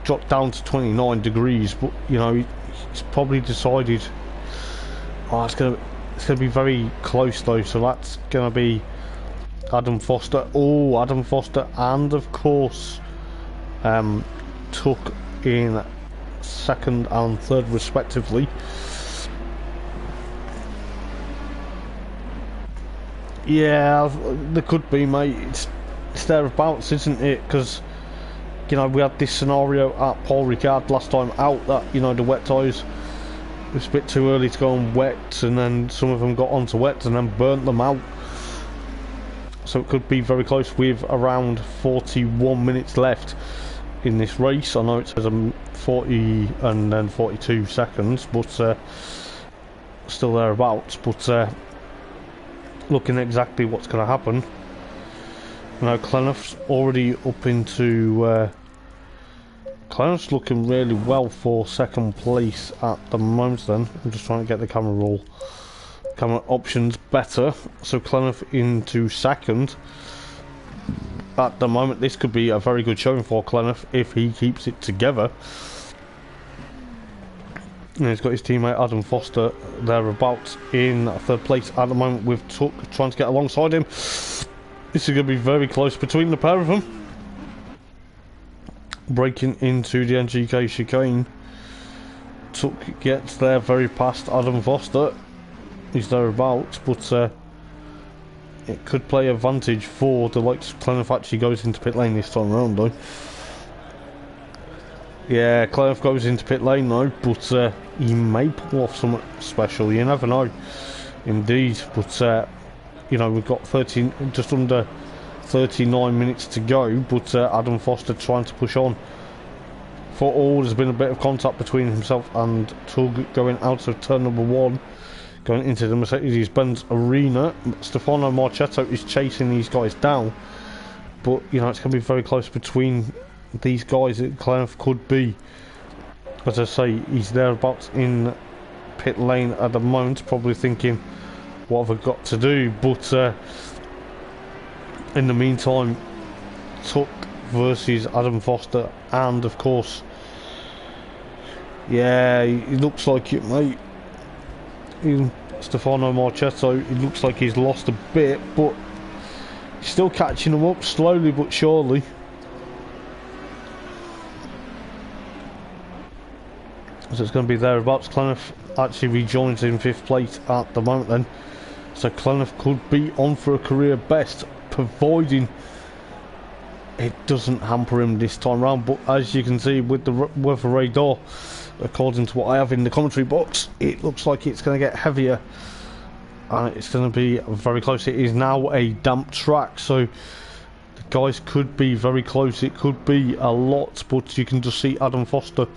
dropped down to 29 degrees, but you know, he's probably decided, oh, it's gonna be very close though. So that's gonna be Adam Foster. Oh, Adam Foster, and of course Tuck in second and third respectively. Yeah, there could be, mate. It's thereabouts, isn't it? Because you know, we had this scenario at Paul Ricard last time out that, you know, the wet tyres, it was a bit too early to go on wet, and then some of them got onto wet and then burnt them out. So it could be very close with around 41 minutes left in this race. I know it says 40 and then 42 seconds, but still thereabouts. But looking at exactly what's going to happen. Now Clenneth's already up into Clenneth's looking really well for second place at the moment then. I'm just trying to get the camera options better. So Clenneth into second at the moment. This could be a very good showing for Clenneth if he keeps it together. And he's got his teammate Adam Foster thereabouts in third place at the moment, with Tuck trying to get alongside him. This is going to be very close between the pair of them. Breaking into the NGK chicane. Tuck gets there very past Adam Foster. He's thereabouts, but it could play advantage for the likes of Clenneth. Actually goes into pit lane this time around though. Yeah, Clenneth goes into pit lane though, but he may pull off something special. You never know, indeed. But you know, we've got just under 39 minutes to go. But Adam Foster trying to push on. For all, there's been a bit of contact between himself and Tug going out of turn number 1, going into the Mercedes-Benz arena. Stefano Marchetto is chasing these guys down, but you know, it's going to be very close between these guys. It kind of could be, as I say, he's thereabouts in pit lane at the moment, probably thinking, what have I got to do? But in the meantime, Tuck versus Adam Foster, and of course, yeah, it looks like it, mate. Even Stefano Marchetto, it looks like he's lost a bit, but he's still catching him up slowly but surely. So it's going to be thereabouts. Clenneth actually rejoins in 5th place at the moment then. So Clenneth could be on for a career best, providing it doesn't hamper him this time round. But as you can see with the weather radar, according to what I have in the commentary box, it looks like it's going to get heavier. And it's going to be very close. It is now a damp track, so the guys could be very close. It could be a lot, but you can just see Adam Foster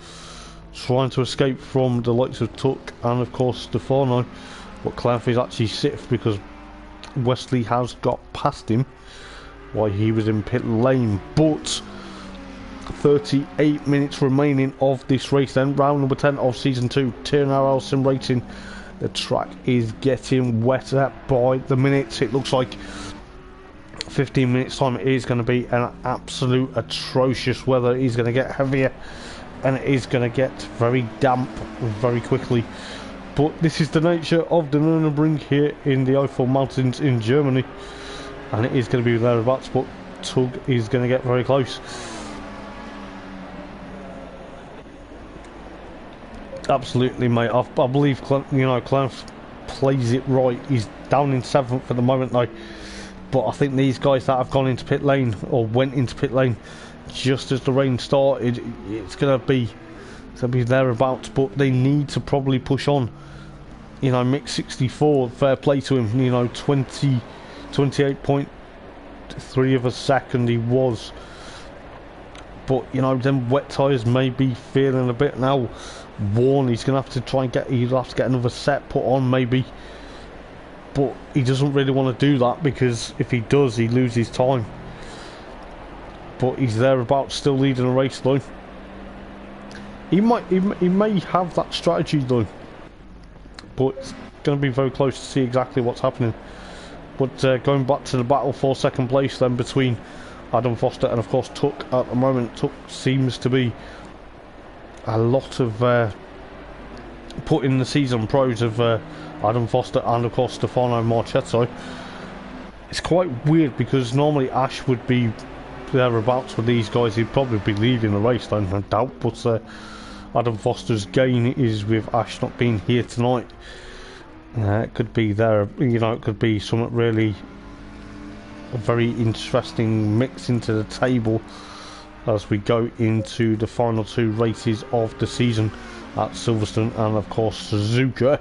trying to escape from the likes of Tuck and of course Stefano. But Clenneth is actually 6th because Wesley has got past him while he was in pit lane. But 38 minutes remaining of this race then, round number 10 of season 2 TNRL Sim Racing. The track is getting wetter by the minute. It looks like 15 minutes time it is going to be an absolute atrocious weather. It is going to get heavier and it is going to get very damp very quickly. But this is the nature of the Nurburgring here in the Eifel Mountains in Germany, and it is going to be thereabouts. But Tug is going to get very close. Absolutely, mate. I believe Clenneth plays it right. He's down in 7th at the moment though, but I think these guys that have gone into pit lane or went into pit lane just as the rain started, it's going to be thereabouts. But they need to probably push on. You know, Mick 64, fair play to him. You know, 28.3 of a second he was. But you know, them wet tyres may be feeling a bit now worn. He's going to have to try and he'll have to get another set put on maybe. But he doesn't really want to do that, because if he does, he loses time. But he's thereabouts, still leading the race though. He may have that strategy though, but it's going to be very close to see exactly what's happening. But going back to the battle for 2nd place then between Adam Foster and of course Tuck at the moment. Tuck seems to be a lot of put in the season pros of Adam Foster and of course Stefano Marchetto. It's quite weird because normally Ash would be thereabouts with these guys. He'd probably be leading the race, I no doubt, but Adam Foster's gain is with Ash not being here tonight. It could be there, you know, it could be something really a very interesting mix into the table as we go into the final 2 races of the season at Silverstone and of course Suzuka.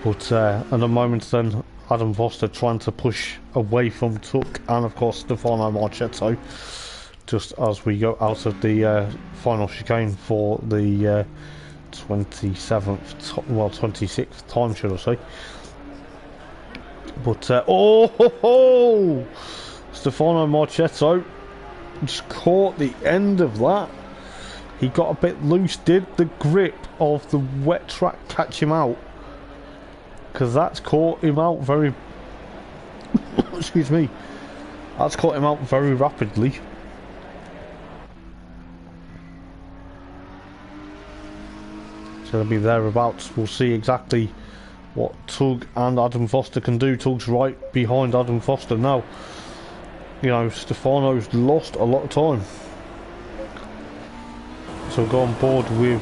But at the moment then, Adam Foster trying to push away from Tuck and of course Stefano Marchetto, just as we go out of the final chicane for the 26th time, should I say. But Stefano Marchetto just caught the end of that. He got a bit loose. Did the grip of the wet track catch him out? Because that's caught him out very excuse me, that's caught him out very rapidly. going to be thereabouts. We'll see exactly what Tug and Adam Foster can do. Tug's right behind Adam Foster now. You know, Stefano's lost a lot of time. So we'll go on board with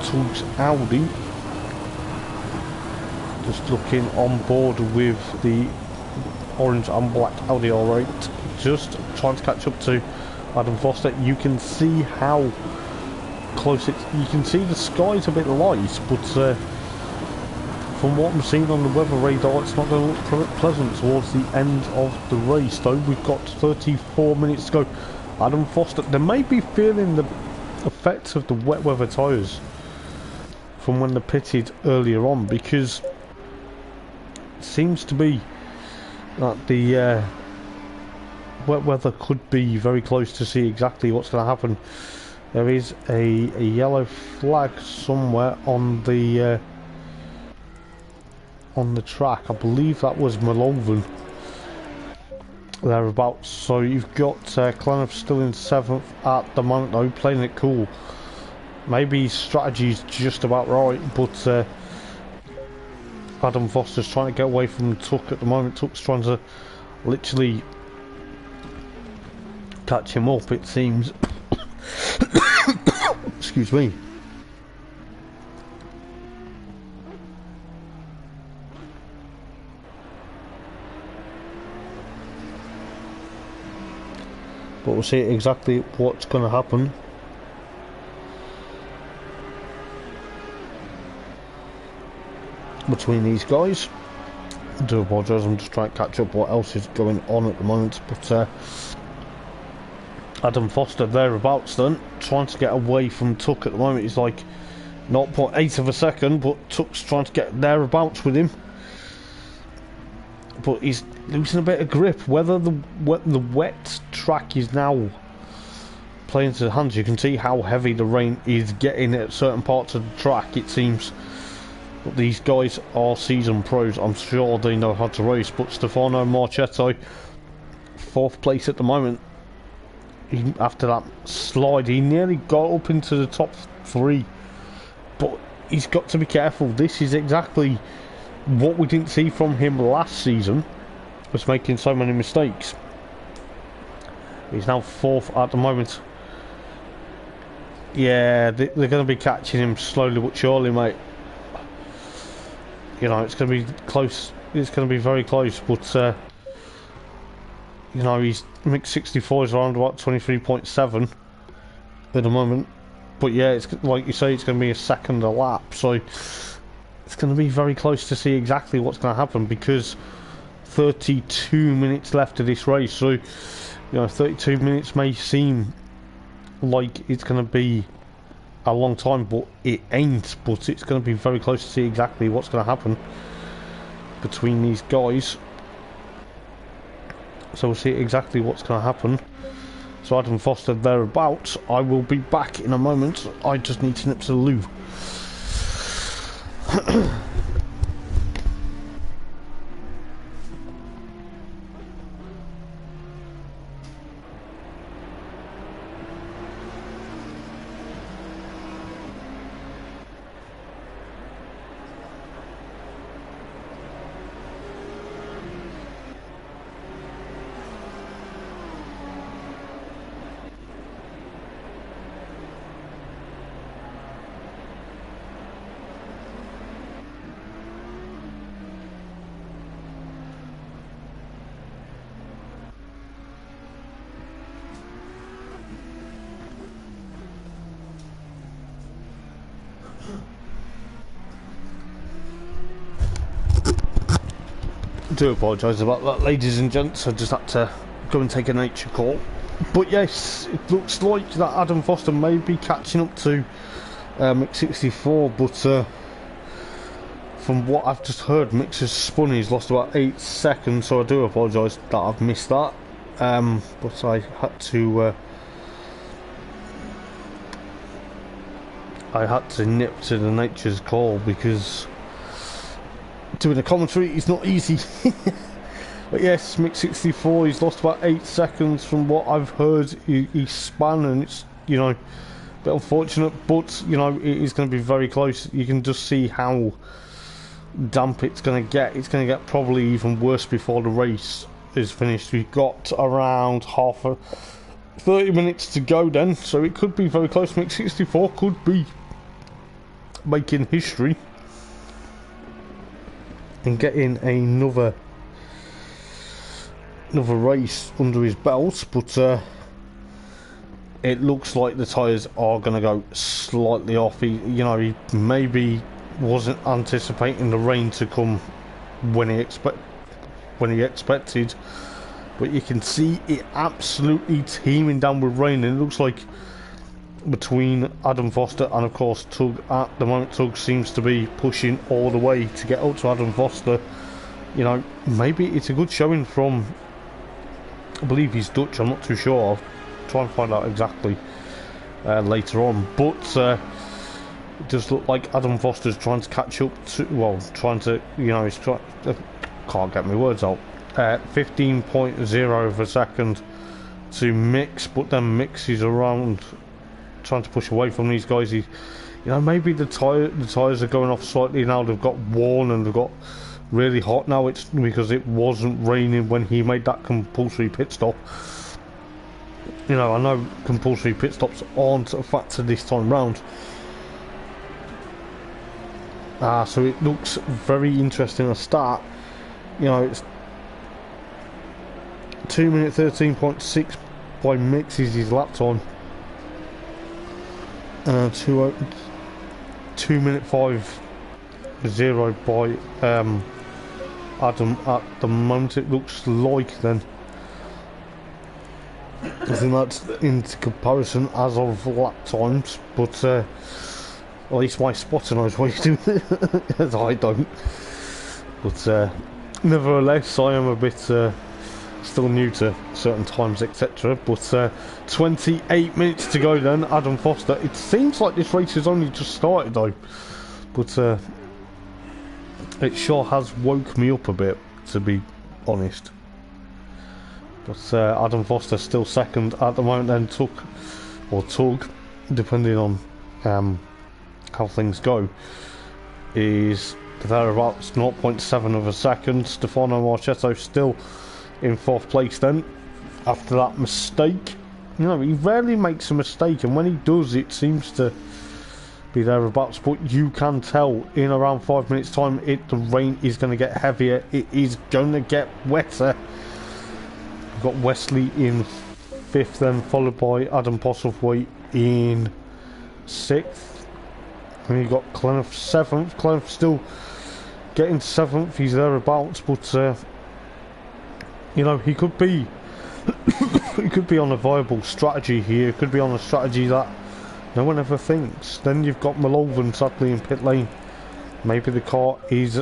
Tug's Audi. Just looking on board with the orange and black Audi R8. Just trying to catch up to Adam Foster. You can see how close it's... You can see the sky's a bit light, but from what I'm seeing on the weather radar, it's not going to look pleasant towards the end of the race, though. We've got 34 minutes to go. Adam Foster, they may be feeling the effects of the wet weather tyres from when they pitted earlier on, because it seems to be that the wet weather could be very close to see exactly what's going to happen. There is a yellow flag somewhere on the track. I believe that was Malone thereabouts. So you've got Clenough still in 7th at the moment, though, playing it cool. Maybe his strategy's just about right, but Adam Foster's trying to get away from Tuck at the moment. Tuck's trying to literally catch him up, it seems. Excuse me. But we'll see exactly what's going to happen. Between these guys. I do apologise, I'm just trying to catch up what else is going on at the moment. But Adam Foster thereabouts then, trying to get away from Tuck at the moment. He's like 0.8 of a second, but Tuck's trying to get thereabouts with him. But he's losing a bit of grip. Whether the wet track is now playing to the hands, you can see how heavy the rain is getting at certain parts of the track, it seems. But these guys are seasoned pros. I'm sure they know how to race. But Stefano Marchetto, 4th place at the moment. After that slide, he nearly got up into the top 3. But he's got to be careful. This is exactly what we didn't see from him last season, was making so many mistakes. He's now 4th at the moment. Yeah, they're going to be catching him slowly but surely, mate. You know, it's going to be close. It's going to be very close, but you know, he's mixed 64 is around about 23.7 at the moment. But yeah, it's like you say, it's going to be a second a lap, so it's going to be very close to see exactly what's going to happen, because 32 minutes left of this race. So, you know, 32 minutes may seem like it's going to be a long time, but it ain't. But it's going to be very close to see exactly what's going to happen between these guys. So we'll see exactly what's going to happen. So Adam Foster thereabouts. I will be back in a moment. I just need to nip to the loo. Do apologise about that, ladies and gents. I just had to go and take a nature call. But yes, it looks like that Adam Foster may be catching up to Mix 64, but from what I've just heard, Mix has spun. He's lost about 8 seconds, so I do apologise that I've missed that. But I had to nip to the nature's call, because doing a commentary is not easy. But yes, Mix 64, he's lost about 8 seconds from what I've heard. He spun, and it's, you know, bit unfortunate, but you know, it is going to be very close. You can just see how damp it's going to get. It's going to get probably even worse before the race is finished. We've got around 30 minutes to go then, so it could be very close. Mix 64 could be making history and getting another race under his belt, but it looks like the tyres are going to go slightly off. He maybe wasn't anticipating the rain to come when he expected, but you can see it absolutely teeming down with rain, and it looks like between Adam Foster and of course Tug at the moment, Tug seems to be pushing all the way to get up to Adam Foster. You know, maybe it's a good showing from, I believe he's Dutch, I'm not too sure. I'll try and find out exactly later on, but it does look like Adam Foster's trying to catch up to, well, trying to, you know, he's trying, can't get my words out, 15.0 of a second to Mix, but then Mix is around trying to push away from these guys. You know, maybe the tyres are going off slightly now. They've got worn and they've got really hot now. It's because it wasn't raining when he made that compulsory pit stop. You know, I know compulsory pit stops aren't a factor this time round. So it looks very interesting to start. You know, it's 2 minute 13.6 by Mix is his lap time. 2 minute 5.0 by Adam at the moment. It looks like then. I think that's into comparison as of lap times, but at least my spotter knows what he's doing, as I don't. But nevertheless, I am a bit still new to certain times, etc. But 28 minutes to go then, Adam Foster. It seems like this race has only just started though, but it sure has woke me up a bit, to be honest. But Adam Foster still second at the moment, then Tug, depending on how things go, is thereabouts 0.7 of a second. Stefano Marchetto still in 4th place then, after that mistake. You know, he rarely makes a mistake, and when he does, it seems to be thereabouts, but you can tell in around 5 minutes time the rain is going to get heavier, it is going to get wetter. We've got Wesley in 5th then, followed by Adam Postlethwaite in 6th, and you've got Clenough 7th. Clenough still getting 7th, he's thereabouts, but you know, he could be he could be on a viable strategy here, could be on a strategy that no one ever thinks. Then you've got Malolvan sadly in pit lane. Maybe the car is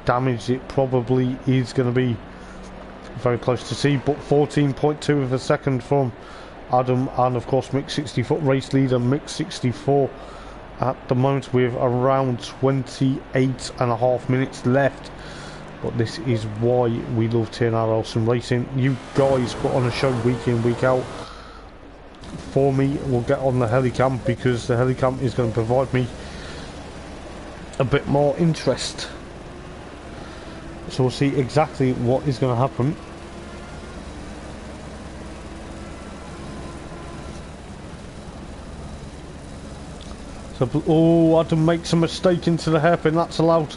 damaged, it probably is going to be very close to see, but 14.2 of a second from Adam, and of course Mix 64 race leader Mix 64 at the moment with around 28.5 minutes left. But this is why we love TNRL Sim Racing. You guys put on a show week in, week out for me. We'll get on the Helicam, because the Helicam is going to provide me a bit more interest. So we'll see exactly what is going to happen. So, oh, Adam makes a mistake into the hairpin. That's allowed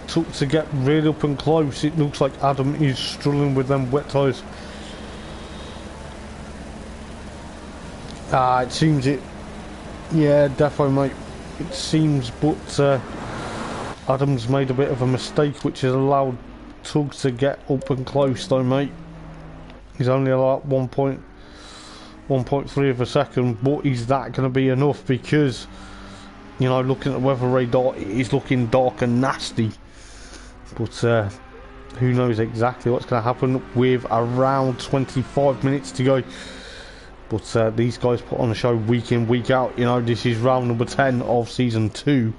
Tug to get really up and close. It looks like Adam is struggling with them wet tyres. It seems it. Yeah, defo, mate. It seems, but Adam's made a bit of a mistake, which has allowed Tug to get up and close, though, mate. He's only allowed 1.3 of a second, but is that going to be enough? Because, you know, looking at the weather radar, it is looking dark and nasty. But who knows exactly what's going to happen with around 25 minutes to go. But these guys put on a show week in, week out. You know, this is round number 10 of season 2.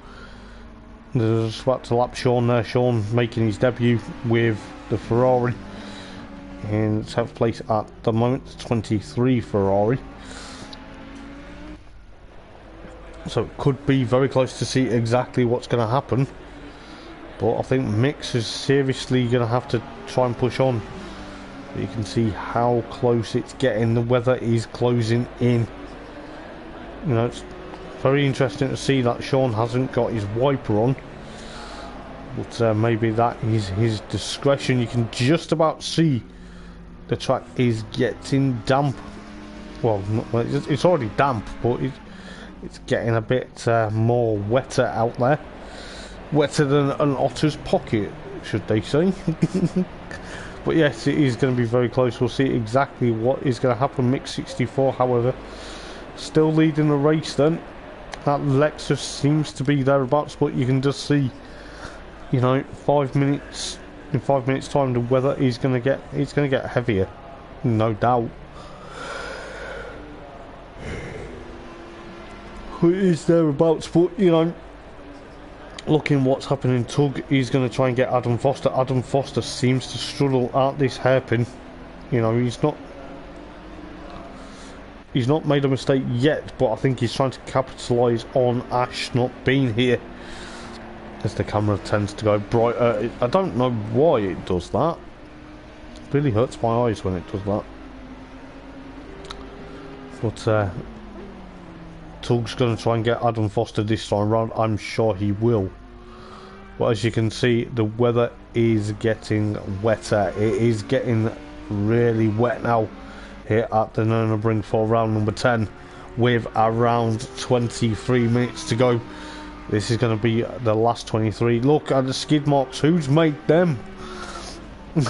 There's just about to lap Sean there. Sean making his debut with the Ferrari in 10th place at the moment, 23 Ferrari. So it could be very close to see exactly what's going to happen. But I think Mix is seriously going to have to try and push on. You can see how close it's getting. The weather is closing in. You know, it's very interesting to see that Sean hasn't got his wiper on. But maybe that is his discretion. You can just about see the track is getting damp. Well, it's already damp, but it's getting a bit more wetter out there. Wetter than an otter's pocket, should they say. But yes, it is going to be very close. We'll see exactly what is going to happen. Mix 64, however, still leading the race then. That Lexus seems to be thereabouts, but you can just see, you know, 5 minutes, in 5 minutes time the weather is going to get heavier, no doubt. It is thereabouts, but you know, looking what's happening, Tug is going to try and get Adam Foster. Adam Foster seems to struggle at this hairpin. You know, he's not made a mistake yet, but I think he's trying to capitalise on Ash not being here. As the camera tends to go brighter, I don't know why it does that. It really hurts my eyes when it does that. But Tug's going to try and get Adam Foster this time round. I'm sure he will. But as you can see, the weather is getting wetter. It is getting really wet now here at the Nurburgring for round number 10, with around 23 minutes to go. This is going to be the last 23. Look at the skid marks. Who's made them? I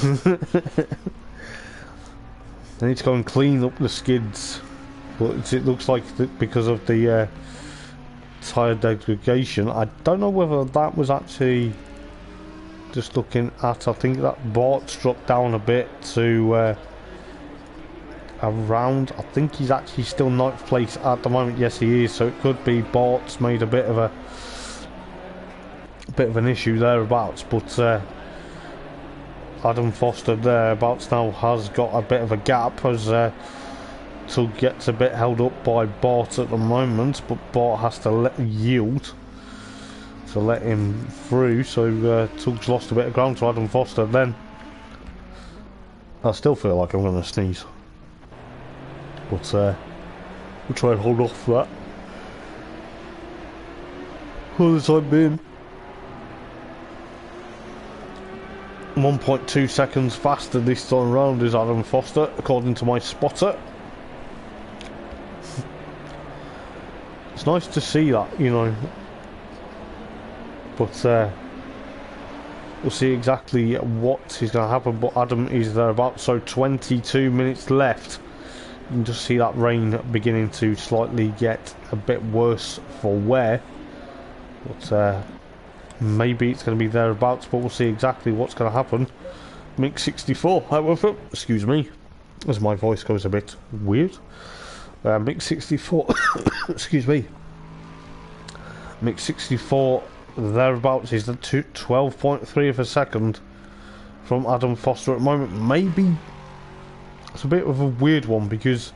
need to go and clean up the skids. But it looks like because of the tyre degradation. I don't know whether that was actually just looking at. I think that Bart's dropped down a bit to around. I think he's actually still 9th place at the moment. Yes, he is. So it could be Bart's made a bit of an issue thereabouts. But Adam Foster thereabouts now has got a bit of a gap as Tug gets a bit held up by Bart at the moment, but Bart has to yield to let him through, so Tug's lost a bit of ground to Adam Foster then. I still feel like I'm going to sneeze, but we'll try and hold off that for the time being. 1.2 seconds faster this time round is Adam Foster, according to my spotter. It's nice to see that, you know, but we'll see exactly what is going to happen. But Adam is thereabouts, so 22 minutes left. You can just see that rain beginning to slightly get a bit worse for wear, but maybe it's going to be thereabouts, but we'll see exactly what's going to happen. Mix 64, however, excuse me, as my voice goes a bit weird. Mix 64, excuse me. Mix 64 thereabouts is the 12.3 of a second from Adam Foster at the moment. Maybe it's a bit of a weird one because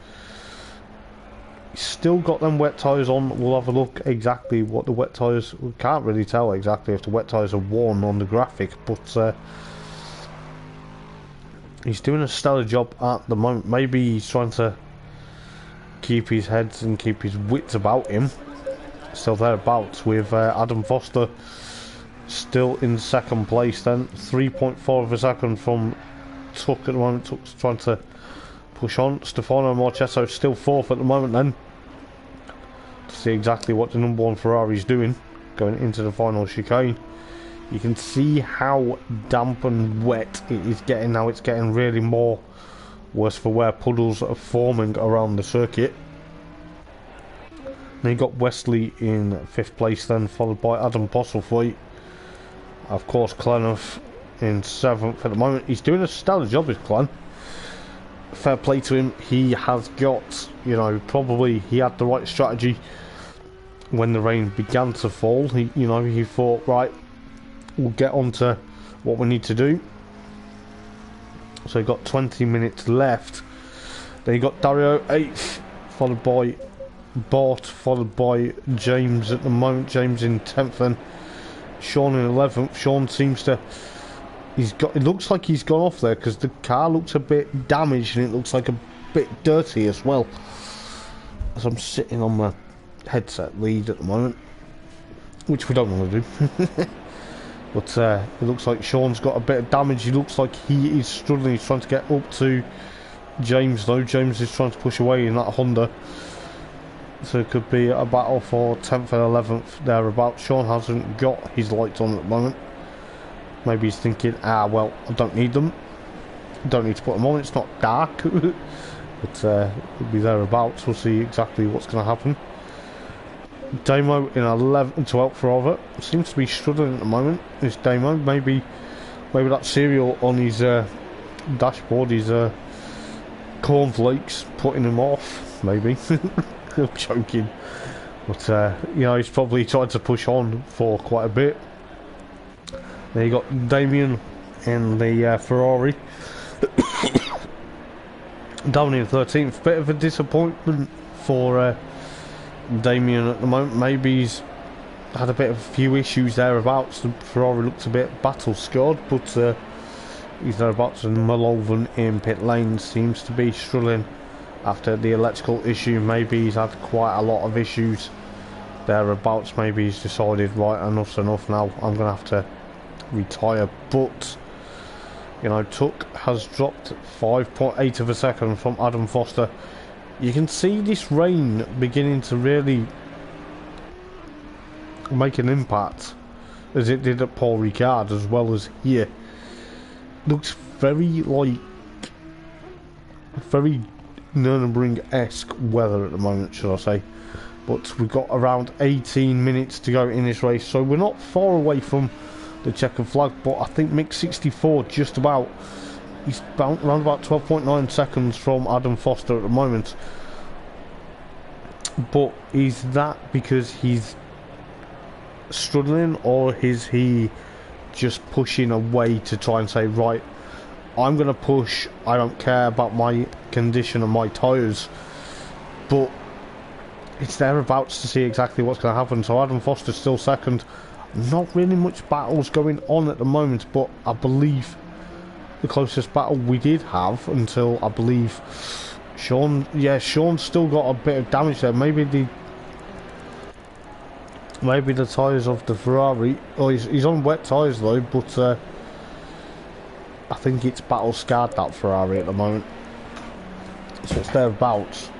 he's still got them wet tyres on. We'll have a look exactly what the wet tyres. We can't really tell exactly if the wet tyres are worn on the graphic, but he's doing a stellar job at the moment. Maybe he's trying to keep his heads and keep his wits about him. Still thereabouts with Adam Foster still in 2nd place then. 3.4 of a second from Tuck at the moment. Tuck's trying to push on. Stefano Marchesso still 4th at the moment then. To see exactly what the number 1 Ferrari is doing going into the final chicane. You can see how damp and wet it is getting now. It's getting really more worse for wear. Puddles are forming around the circuit. Then you got Wesley in 5th place then, followed by Adam Postlethwaite. Of course, Clenough in 7th at the moment. He's doing a stellar job with Clen. Fair play to him. He has got, you know, probably he had the right strategy when the rain began to fall. He thought, right, we'll get on to what we need to do. So he got 20 minutes left. Then you got Dario 8th, followed by Bart, followed by James at the moment. James in 10th and Sean in 11th. Sean seems to... it looks like he's gone off there because the car looks a bit damaged and it looks like a bit dirty as well. As I'm sitting on my headset lead at the moment, which we don't want to do. But it looks like Sean's got a bit of damage. He looks like he is struggling. He's trying to get up to James though. James is trying to push away in that Honda. So it could be a battle for 10th and 11th thereabouts. Sean hasn't got his lights on at the moment. Maybe he's thinking, well, I don't need them. Don't need to put them on. It's not dark. But it'll be thereabouts. We'll see exactly what's going to happen. Damo in 11th, 12th rather, seems to be struggling at the moment. This Damo, maybe that cereal on his dashboard, his cornflakes, putting him off. Maybe. I'm joking, but you know, he's probably tried to push on for quite a bit. There you got Damien in the Ferrari. Down in 13th, bit of a disappointment for Damien at the moment. Maybe he's had a few issues thereabouts. The Ferrari looks a bit battle scarred, but he's thereabouts. And Malolven in pit lane seems to be struggling after the electrical issue. Maybe he's had quite a lot of issues thereabouts. Maybe he's decided, right, enough's enough now, I'm gonna have to retire. But you know, Tuck has dropped 5.8 of a second from Adam Foster. You can see this rain beginning to really make an impact, as it did at Paul Ricard as well as here. Looks very Nurburgring-esque weather at the moment, should I say. But we've got around 18 minutes to go in this race, so we're not far away from the checkered flag. But I think Mick 64 just about, he's around about 12.9 seconds from Adam Foster at the moment. But is that because he's struggling, or is he just pushing away to try and say, right, I'm going to push, I don't care about my condition and my tyres? But it's thereabouts to see exactly what's going to happen. So Adam Foster's still second. Not really much battles going on at the moment, but I believe the closest battle we did have until, I believe, Sean's still got a bit of damage there. Maybe the tyres of the Ferrari, he's on wet tyres though, but I think it's battle scarred, that Ferrari, at the moment. So it's thereabouts.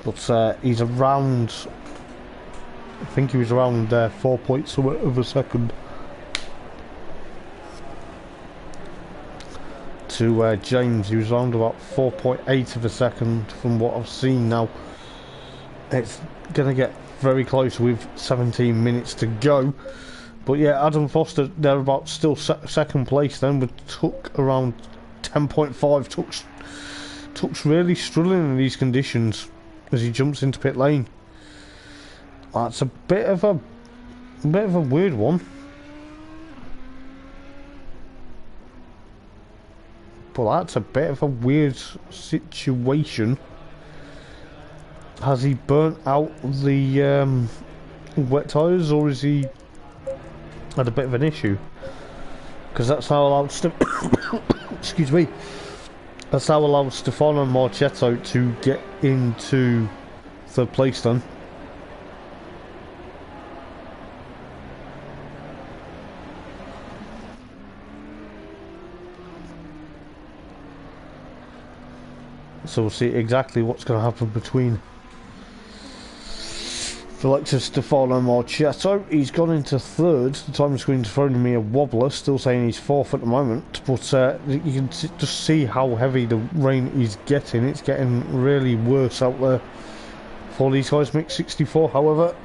But he's around, I think he was around 4 points of a second to James. He was around about 4.8 of a second from what I've seen now. It's going to get very close with 17 minutes to go. But yeah, Adam Foster thereabouts, still second place then, with Tuck around 10.5. Tuck's really struggling in these conditions as he jumps into pit lane. That's a bit of a weird one. But that's a bit of a weird situation. Has he burnt out the wet tyres, or is he had a bit of an issue? Because that's how allowed excuse me. That's how allowed Stefano Marchetto to get into third place then. So we'll see exactly what's going to happen between the likes of Stefano Marchetto. He's gone into third. The time screen's throwing me a wobbler, still saying he's fourth at the moment. But you can just see how heavy the rain is getting. It's getting really worse out there for these guys. Mick 64, however,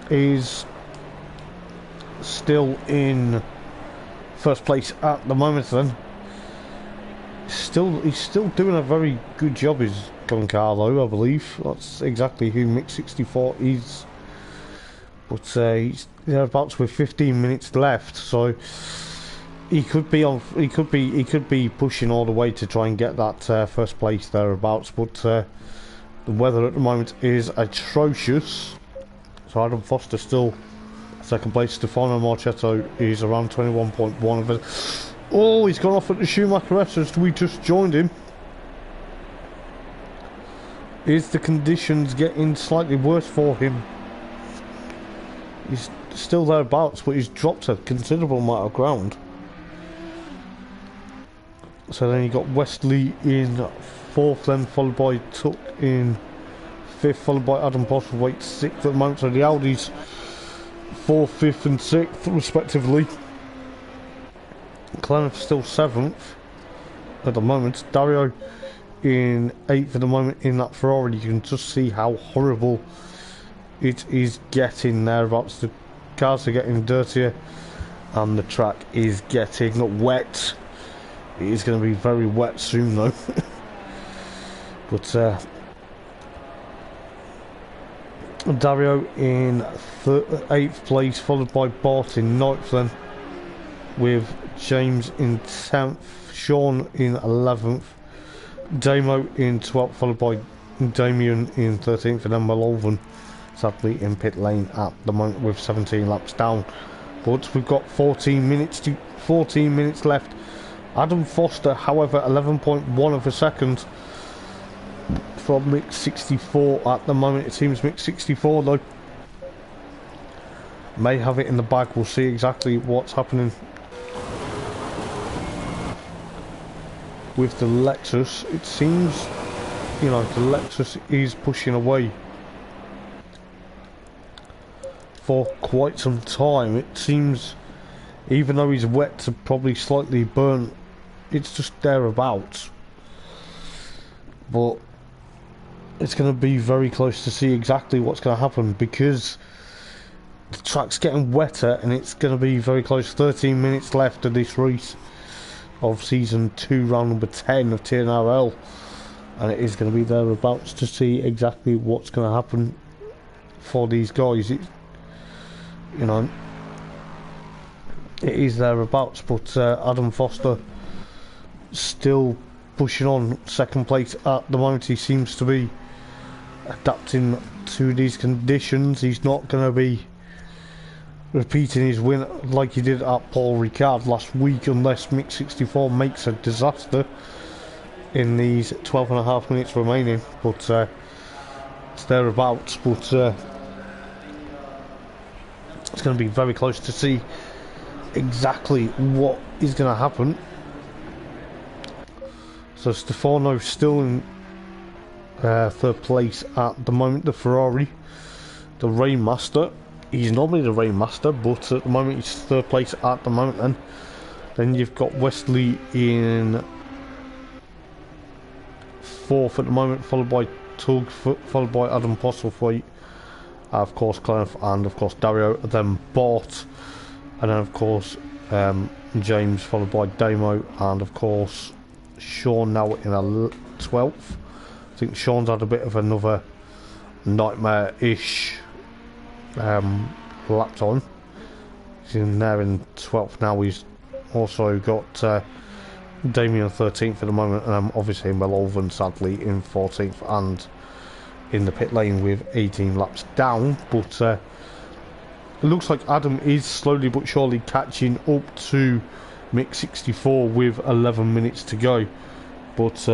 is still in first place at the moment then. He's still doing a very good job, is Giancarlo, I believe. That's exactly who Mick 64 is. But he's thereabouts with 15 minutes left, so he could be on. He could be pushing all the way to try and get that first place thereabouts. But The weather at the moment is atrocious. So Adam Foster still second place. Stefano Marchetto is around 21.1 of it. Oh, he's gone off at the Schumacher S as we just joined him. Is the conditions getting slightly worse for him? He's still thereabouts, but he's dropped a considerable amount of ground. So then you got Wesley in 4th, then followed by Tuck in 5th, followed by Adam Postlethwaite 6th at the moment. So the Audis 4th, 5th and 6th respectively. Clenneth still 7th at the moment. Dario in 8th at the moment in that Ferrari. You can just see how horrible it is getting thereabouts. The cars are getting dirtier and the track is getting wet. It is going to be very wet soon though. But Dario in 8th place, followed by Bart in 9th then, with James in 10th, Sean in 11th, Damo in 12th, followed by Damien in 13th, and then Melvin sadly in pit lane at the moment with 17 laps down. But we've got 14 minutes left. Adam Foster, however, 11.1 of a second from mix 64 at the moment. It seems mix 64 though may have it in the bag. We'll see exactly what's happening with the Lexus. It seems, you know, the Lexus is pushing away for quite some time. It seems, even though he's wet to probably slightly burnt, it's just thereabouts. But it's going to be very close to see exactly what's going to happen, because the track's getting wetter and it's going to be very close. 13 minutes left of this race of season 2, round number 10 of TNRL, and it is going to be thereabouts to see exactly what's going to happen for these guys. It, you know, it is thereabouts. But Adam Foster still pushing on, second place at the moment. He seems to be adapting to these conditions. He's not going to be repeating his win like he did at Paul Ricard last week, unless Mix 64 makes a disaster in these 12.5 minutes remaining. But it's thereabouts. But it's going to be very close to see exactly what is going to happen. So Stefano still in 3rd place at the moment, the Ferrari, the Rainmaster. He's normally the Rainmaster, but at the moment he's 3rd place at the moment. Then you've got Wesley in 4th at the moment, followed by Tug, followed by Adam Postlethwaite, of course Clenneth, and of course Dario, then Bart, and then of course James, followed by Damo, and of course Sean now in a 12th. I think Sean's had a bit of another nightmare-ish lap time. He's in there in 12th now. He's also got Damien 13th at the moment, and obviously Melvin sadly in 14th and in the pit lane with 18 laps down. But it looks like Adam is slowly but surely catching up to Mix 64 with 11 minutes to go. But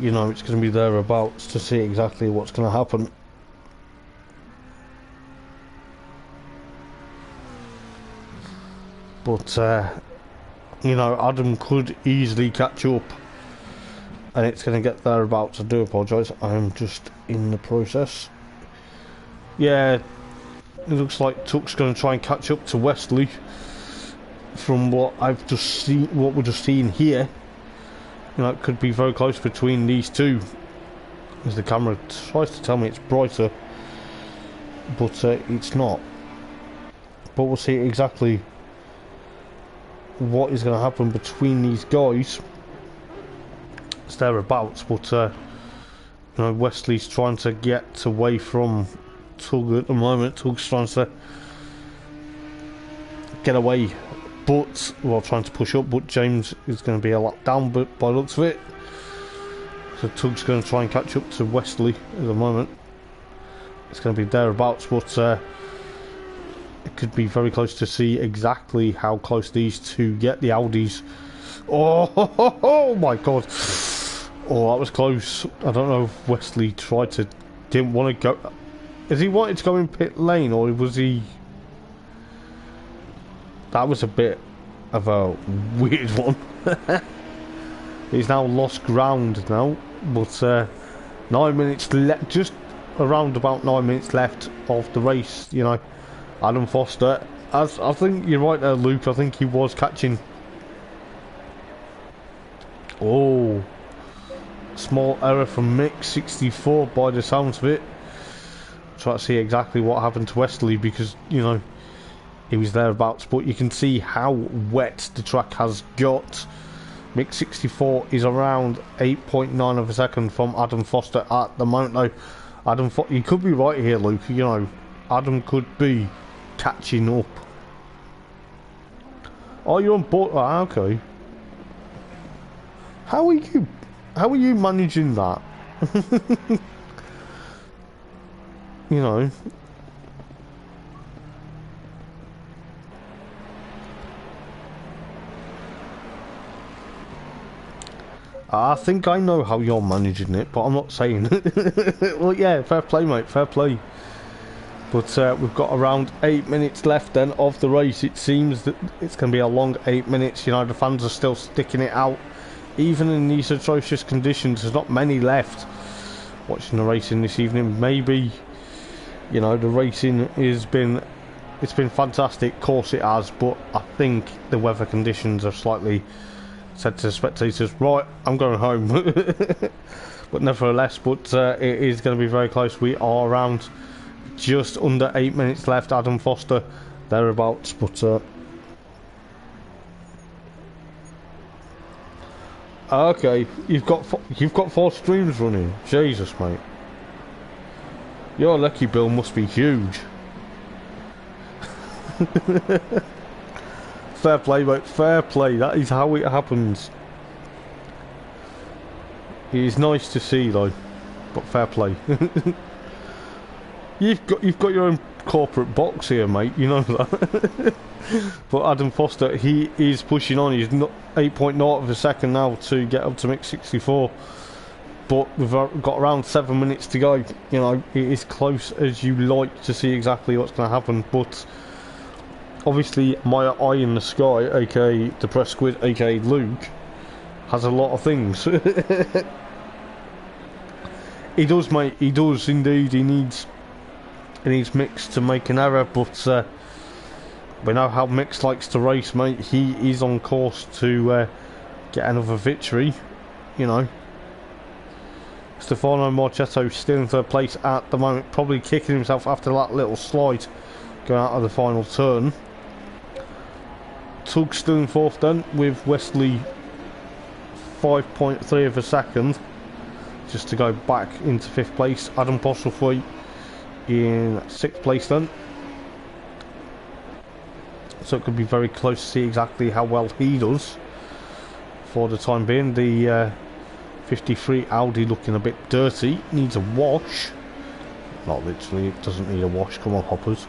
you know, it's going to be thereabouts to see exactly what's going to happen. But you know, Adam could easily catch up, and it's going to get thereabouts. I do apologise, I'm just in the process. Yeah, it looks like Tuck's going to try and catch up to Wesley from what I've just seen, what we're just seeing here. You know, it could be very close between these two, as the camera tries to tell me it's brighter, but it's not. But we'll see exactly what is going to happen between these guys. it's thereabouts, but you know, Wesley's trying to get away from Tug at the moment. Tug's trying to get away, but well, trying to push up, but James is going to be a lot down, but by the looks of it. So Tug's going to try and catch up to Wesley at the moment. It's going to be thereabouts, but it could be very close to see exactly how close these two get. The Audis. Oh my god. Oh, that was close. I don't know if Wesley didn't want to go. Is he wanted to go in pit lane, or was he? That was a bit of a weird one. He's now lost ground now, but 9 minutes left, just around about 9 minutes left of the race. You know, Adam Foster, as I think you're right there, Luke. I think he was catching. Oh, small error from Mick 64 by the sounds of it. Try to see exactly what happened to Wesley, because you know he was thereabouts, but you can see how wet the track has got. Mick 64 is around 8.9 of a second from Adam Foster at the moment, though. You could be right here, Luke. You know, Adam could be catching up. Oh, you're on board. Oh, okay. How are you managing that? You know. I think I know how you're managing it, but I'm not saying it. Well, yeah, fair play, mate, fair play. But we've got around 8 minutes left then of the race. It seems that it's going to be a long 8 minutes. You know, the fans are still sticking it out. Even in these atrocious conditions, there's not many left watching the racing this evening. Maybe, you know, the racing it's been fantastic, of course it has, but I think the weather conditions have slightly said to the spectators, right, I'm going home. But nevertheless, it is going to be very close. We are around just under 8 minutes left. Adam Foster thereabouts, but okay, you've got 4 streams running. Jesus, mate, your lucky bill must be huge. Fair play, mate, fair play. That is how it happens. It is nice to see, though, but fair play. You've got your own corporate box here, mate. You know that. But Adam Foster, he is pushing on. He's not 8.0 of a second now to get up to Mick 64. But we've got around 7 minutes to go. You know, it is close as you like to see exactly what's going to happen, but. Obviously, my eye in the sky, aka the press squid, aka Luke, has a lot of things. He does, mate. He does indeed. He needs Mix to make an error, but we know how Mix likes to race, mate. He is on course to get another victory. You know, Stefano Marchetto still in third place at the moment, probably kicking himself after that little slide going out of the final turn. Tug still in fourth then, with Wesley 5.3 of a second just to go back into fifth place. Adam Postlethwaite in sixth place then, so it could be very close to see exactly how well he does for the time being. The 53 Audi looking a bit dirty, needs a wash. Not literally, it doesn't need a wash, come on hoppers,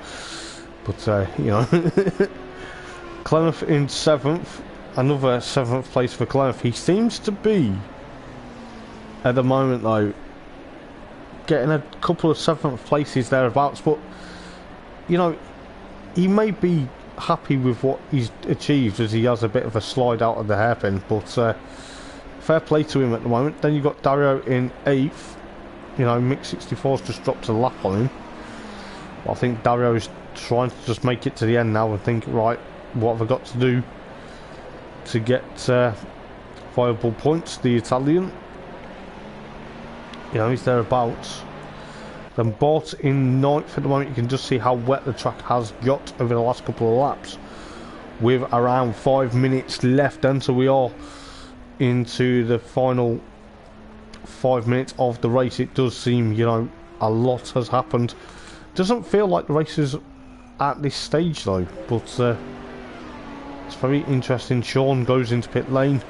but you know. Clenough in 7th, another 7th place for Clenough. He seems to be, at the moment though, getting a couple of 7th places thereabouts, but, you know, he may be happy with what he's achieved as he has a bit of a slide out of the hairpin, but fair play to him at the moment. Then you've got Dario in 8th, you know, Mick 64's just dropped a lap on him. I think Dario's trying to just make it to the end now and think, right, what have I got to do to get viable points? The Italian, you know, he's thereabouts. Then Bort in 9th at the moment. You can just see how wet the track has got over the last couple of laps, with around 5 minutes left then, so we are into the final 5 minutes of the race, it does seem, you know, a lot has happened. Doesn't feel like the race is at this stage though, but it's very interesting. Sean goes into pit lane,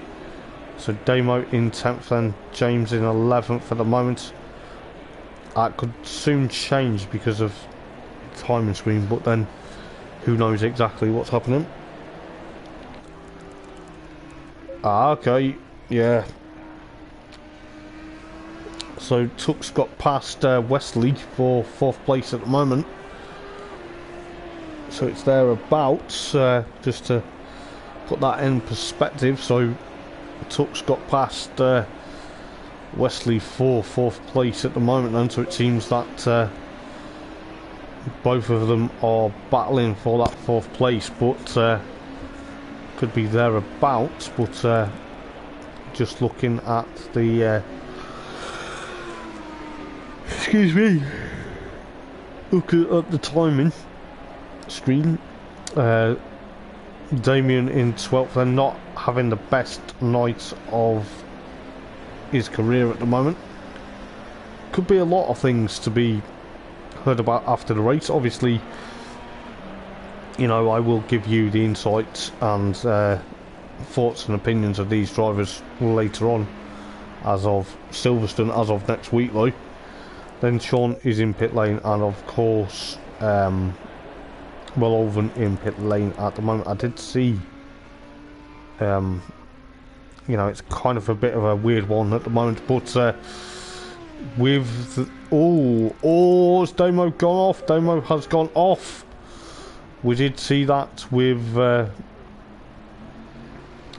so Damo in 10th and James in 11th at the moment. That could soon change because of timing screen, but then who knows exactly what's happening. Okay, yeah. So Tuck's got past Wesley for 4th place at the moment. So it's thereabouts, just to put that in perspective. So Tuck's got past Wesley for 4th place at the moment, and so it seems that both of them are battling for that 4th place, but could be thereabouts. But just looking at the excuse me, looking at the timing screen, Damien in 12th, and not having the best night of his career at the moment. Could be a lot of things to be heard about after the race. Obviously, you know, I will give you the insights and thoughts and opinions of these drivers later on, as of Silverstone, as of next week though. Then Sean is in pit lane, and of course Welloven in pit lane at the moment. I did see, you know, it's kind of a bit of a weird one at the moment, but with the, has Damo gone off? Damo has gone off. We did see that with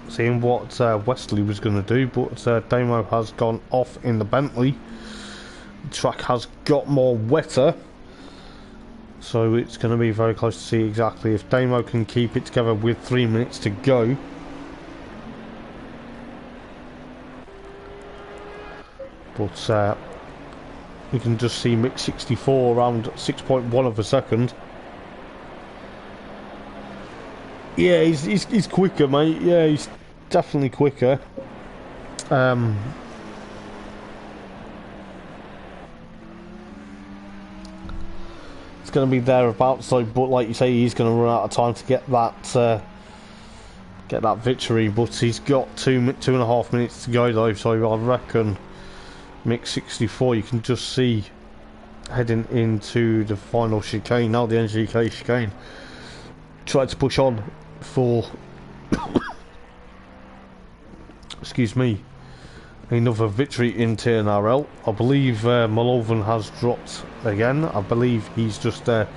seeing what Wesley was going to do, but Damo has gone off in the Bentley. The track has got more wetter, so it's going to be very close to see exactly if Damo can keep it together with 3 minutes to go. But we can just see Mick 64 around 6.1 of a second. Yeah, he's quicker, mate. Yeah, he's definitely quicker. It's going to be thereabouts, so, but like you say, he's going to run out of time to get that victory. But he's got 2.5 minutes to go though, so I reckon Mick 64, you can just see heading into the final chicane now, the NGK chicane. Tried to push on for excuse me, another victory in TNRL. I believe Mulloven has dropped again. I believe he's just had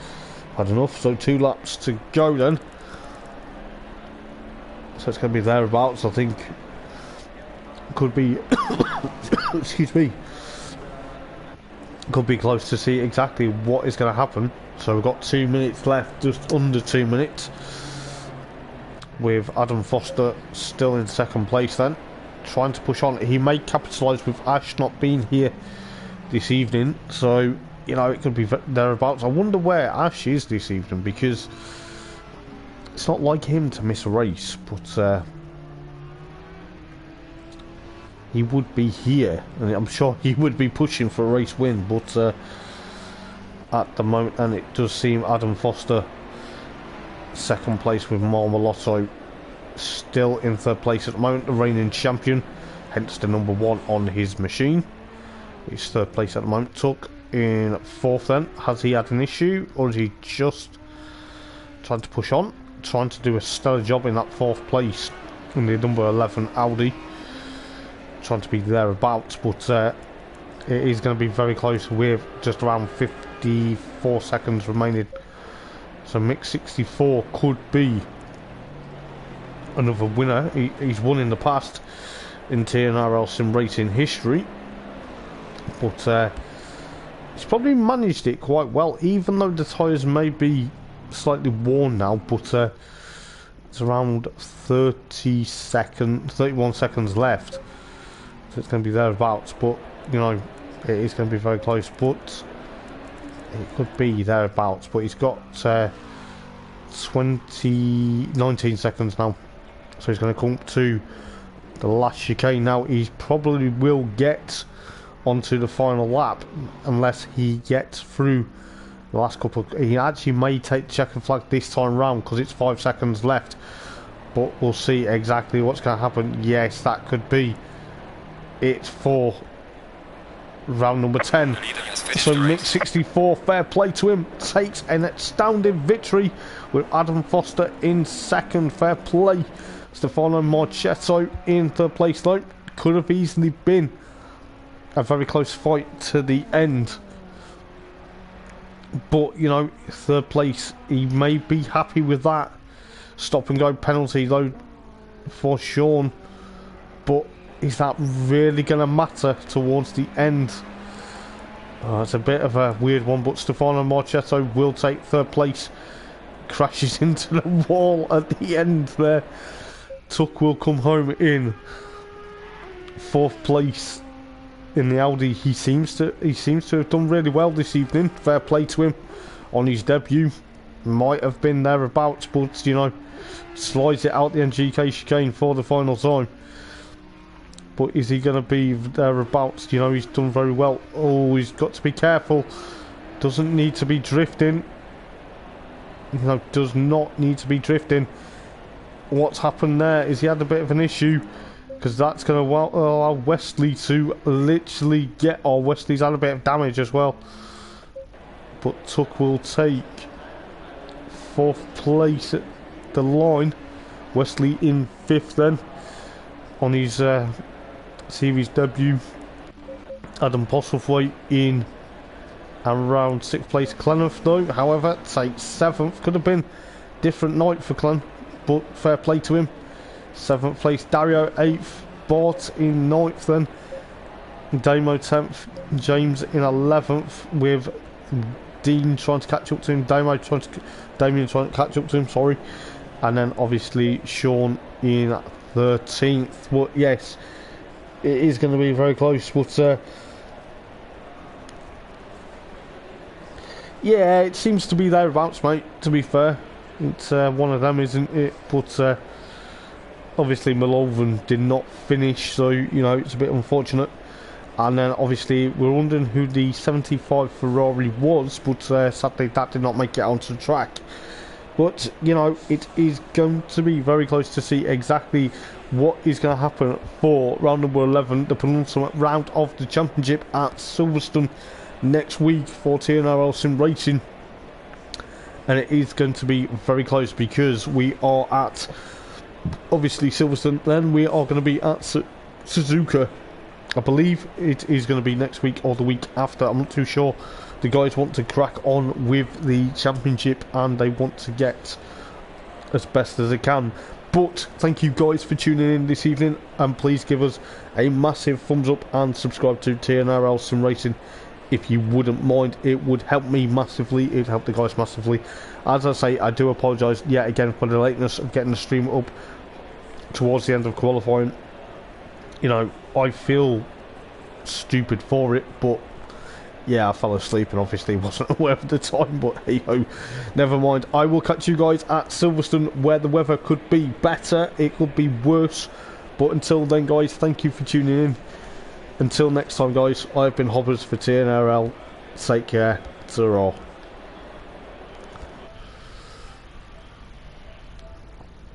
enough, so 2 laps to go then. So it's going to be thereabouts, I think. Could be excuse me, could be close to see exactly what is going to happen. So we've got 2 minutes left, just under 2 minutes, with Adam Foster still in 2nd place then, trying to push on. He may capitalise with Ash not being here this evening, so you know, it could be thereabouts. I wonder where Ash is this evening, because it's not like him to miss a race, but he would be here, and I'm sure he would be pushing for a race win, but at the moment, and it does seem Adam Foster 2nd place with Marmalotto still in 3rd place at the moment, the reigning champion, hence the number 1 on his machine. He's 3rd place at the moment. Tuck in 4th then. Has he had an issue, or is he just trying to push on, trying to do a stellar job in that 4th place in the number 11 Audi, trying to be thereabouts, but it is going to be very close with just around 54 seconds remaining. So Mick 64 could be another winner. He's won in the past in TNRL sim racing history, but he's probably managed it quite well, even though the tyres may be slightly worn now, but it's around 31 seconds left, so it's going to be thereabouts. But you know, it is going to be very close, but it could be thereabouts. But he's got 19 seconds now, so he's going to come to the last chicane now. He probably will get onto the final lap unless he gets through the last couple. He actually may take the checkered flag this time round because it's 5 seconds left, but we'll see exactly what's going to happen. Yes, that could be it for round number 10. So Mick 64, fair play to him, takes an astounding victory with Adam Foster in second. Fair play. Stefano Marchetto in third place though. Could have easily been a very close fight to the end, but you know, third place, he may be happy with that. Stop and go penalty though for Sean, but is that really going to matter towards the end? It's a bit of a weird one, but Stefano Marchetto will take third place. Crashes into the wall at the end there. Tuck will come home in fourth place in the Audi. He seems to have done really well this evening. Fair play to him on his debut. Might have been thereabouts, but you know, slides it out the NGK chicane for the final time. But is he going to be thereabouts? You know, he's done very well. Oh, he's got to be careful. Doesn't need to be drifting. You know, does not need to be drifting. What's happened there is he had a bit of an issue, because that's going to allow Wesley to literally get... Oh, Wesley's had a bit of damage as well. But Tuck will take fourth place at the line. Wesley in fifth then on his series debut. Adam Postlethwaite in around sixth place. Clenworth though, however, takes seventh. Could have been different night for Clen, but fair play to him. Seventh place. Dario 8th. Bart in 9th then. Damo 10th. James in 11th with Dean trying to catch up to him. Damien trying to catch up to him, sorry. And then obviously Sean in 13th. But yes, it is going to be very close. But yeah, it seems to be thereabouts, mate, to be fair. It's one of them, isn't it? But obviously Malone did not finish, so you know, it's a bit unfortunate. And then obviously we're wondering who the 75 Ferrari was, but sadly that did not make it onto the track. But you know, it is going to be very close to see exactly what is going to happen for round number 11, the penultimate round of the championship at Silverstone next week for TNRL Sim Racing. And it is going to be very close because we are at, obviously, Silverstone, then we are going to be at Suzuka. I believe it is going to be next week or the week after, I'm not too sure. The guys want to crack on with the championship and they want to get as best as they can. But thank you guys for tuning in this evening, and please give us a massive thumbs up and subscribe to TNRL Sim Racing if you wouldn't mind. It would help me massively, it would help the guys massively. As I say, I do apologise yet again for the lateness of getting the stream up towards the end of qualifying. You know, I feel stupid for it, but yeah, I fell asleep and obviously wasn't aware of the time, but hey ho, never mind. I will catch you guys at Silverstone, where the weather could be better, it could be worse, but until then guys, thank you for tuning in. Until next time guys, I've been Hobbers for TNRL. Take care. Ta-ra.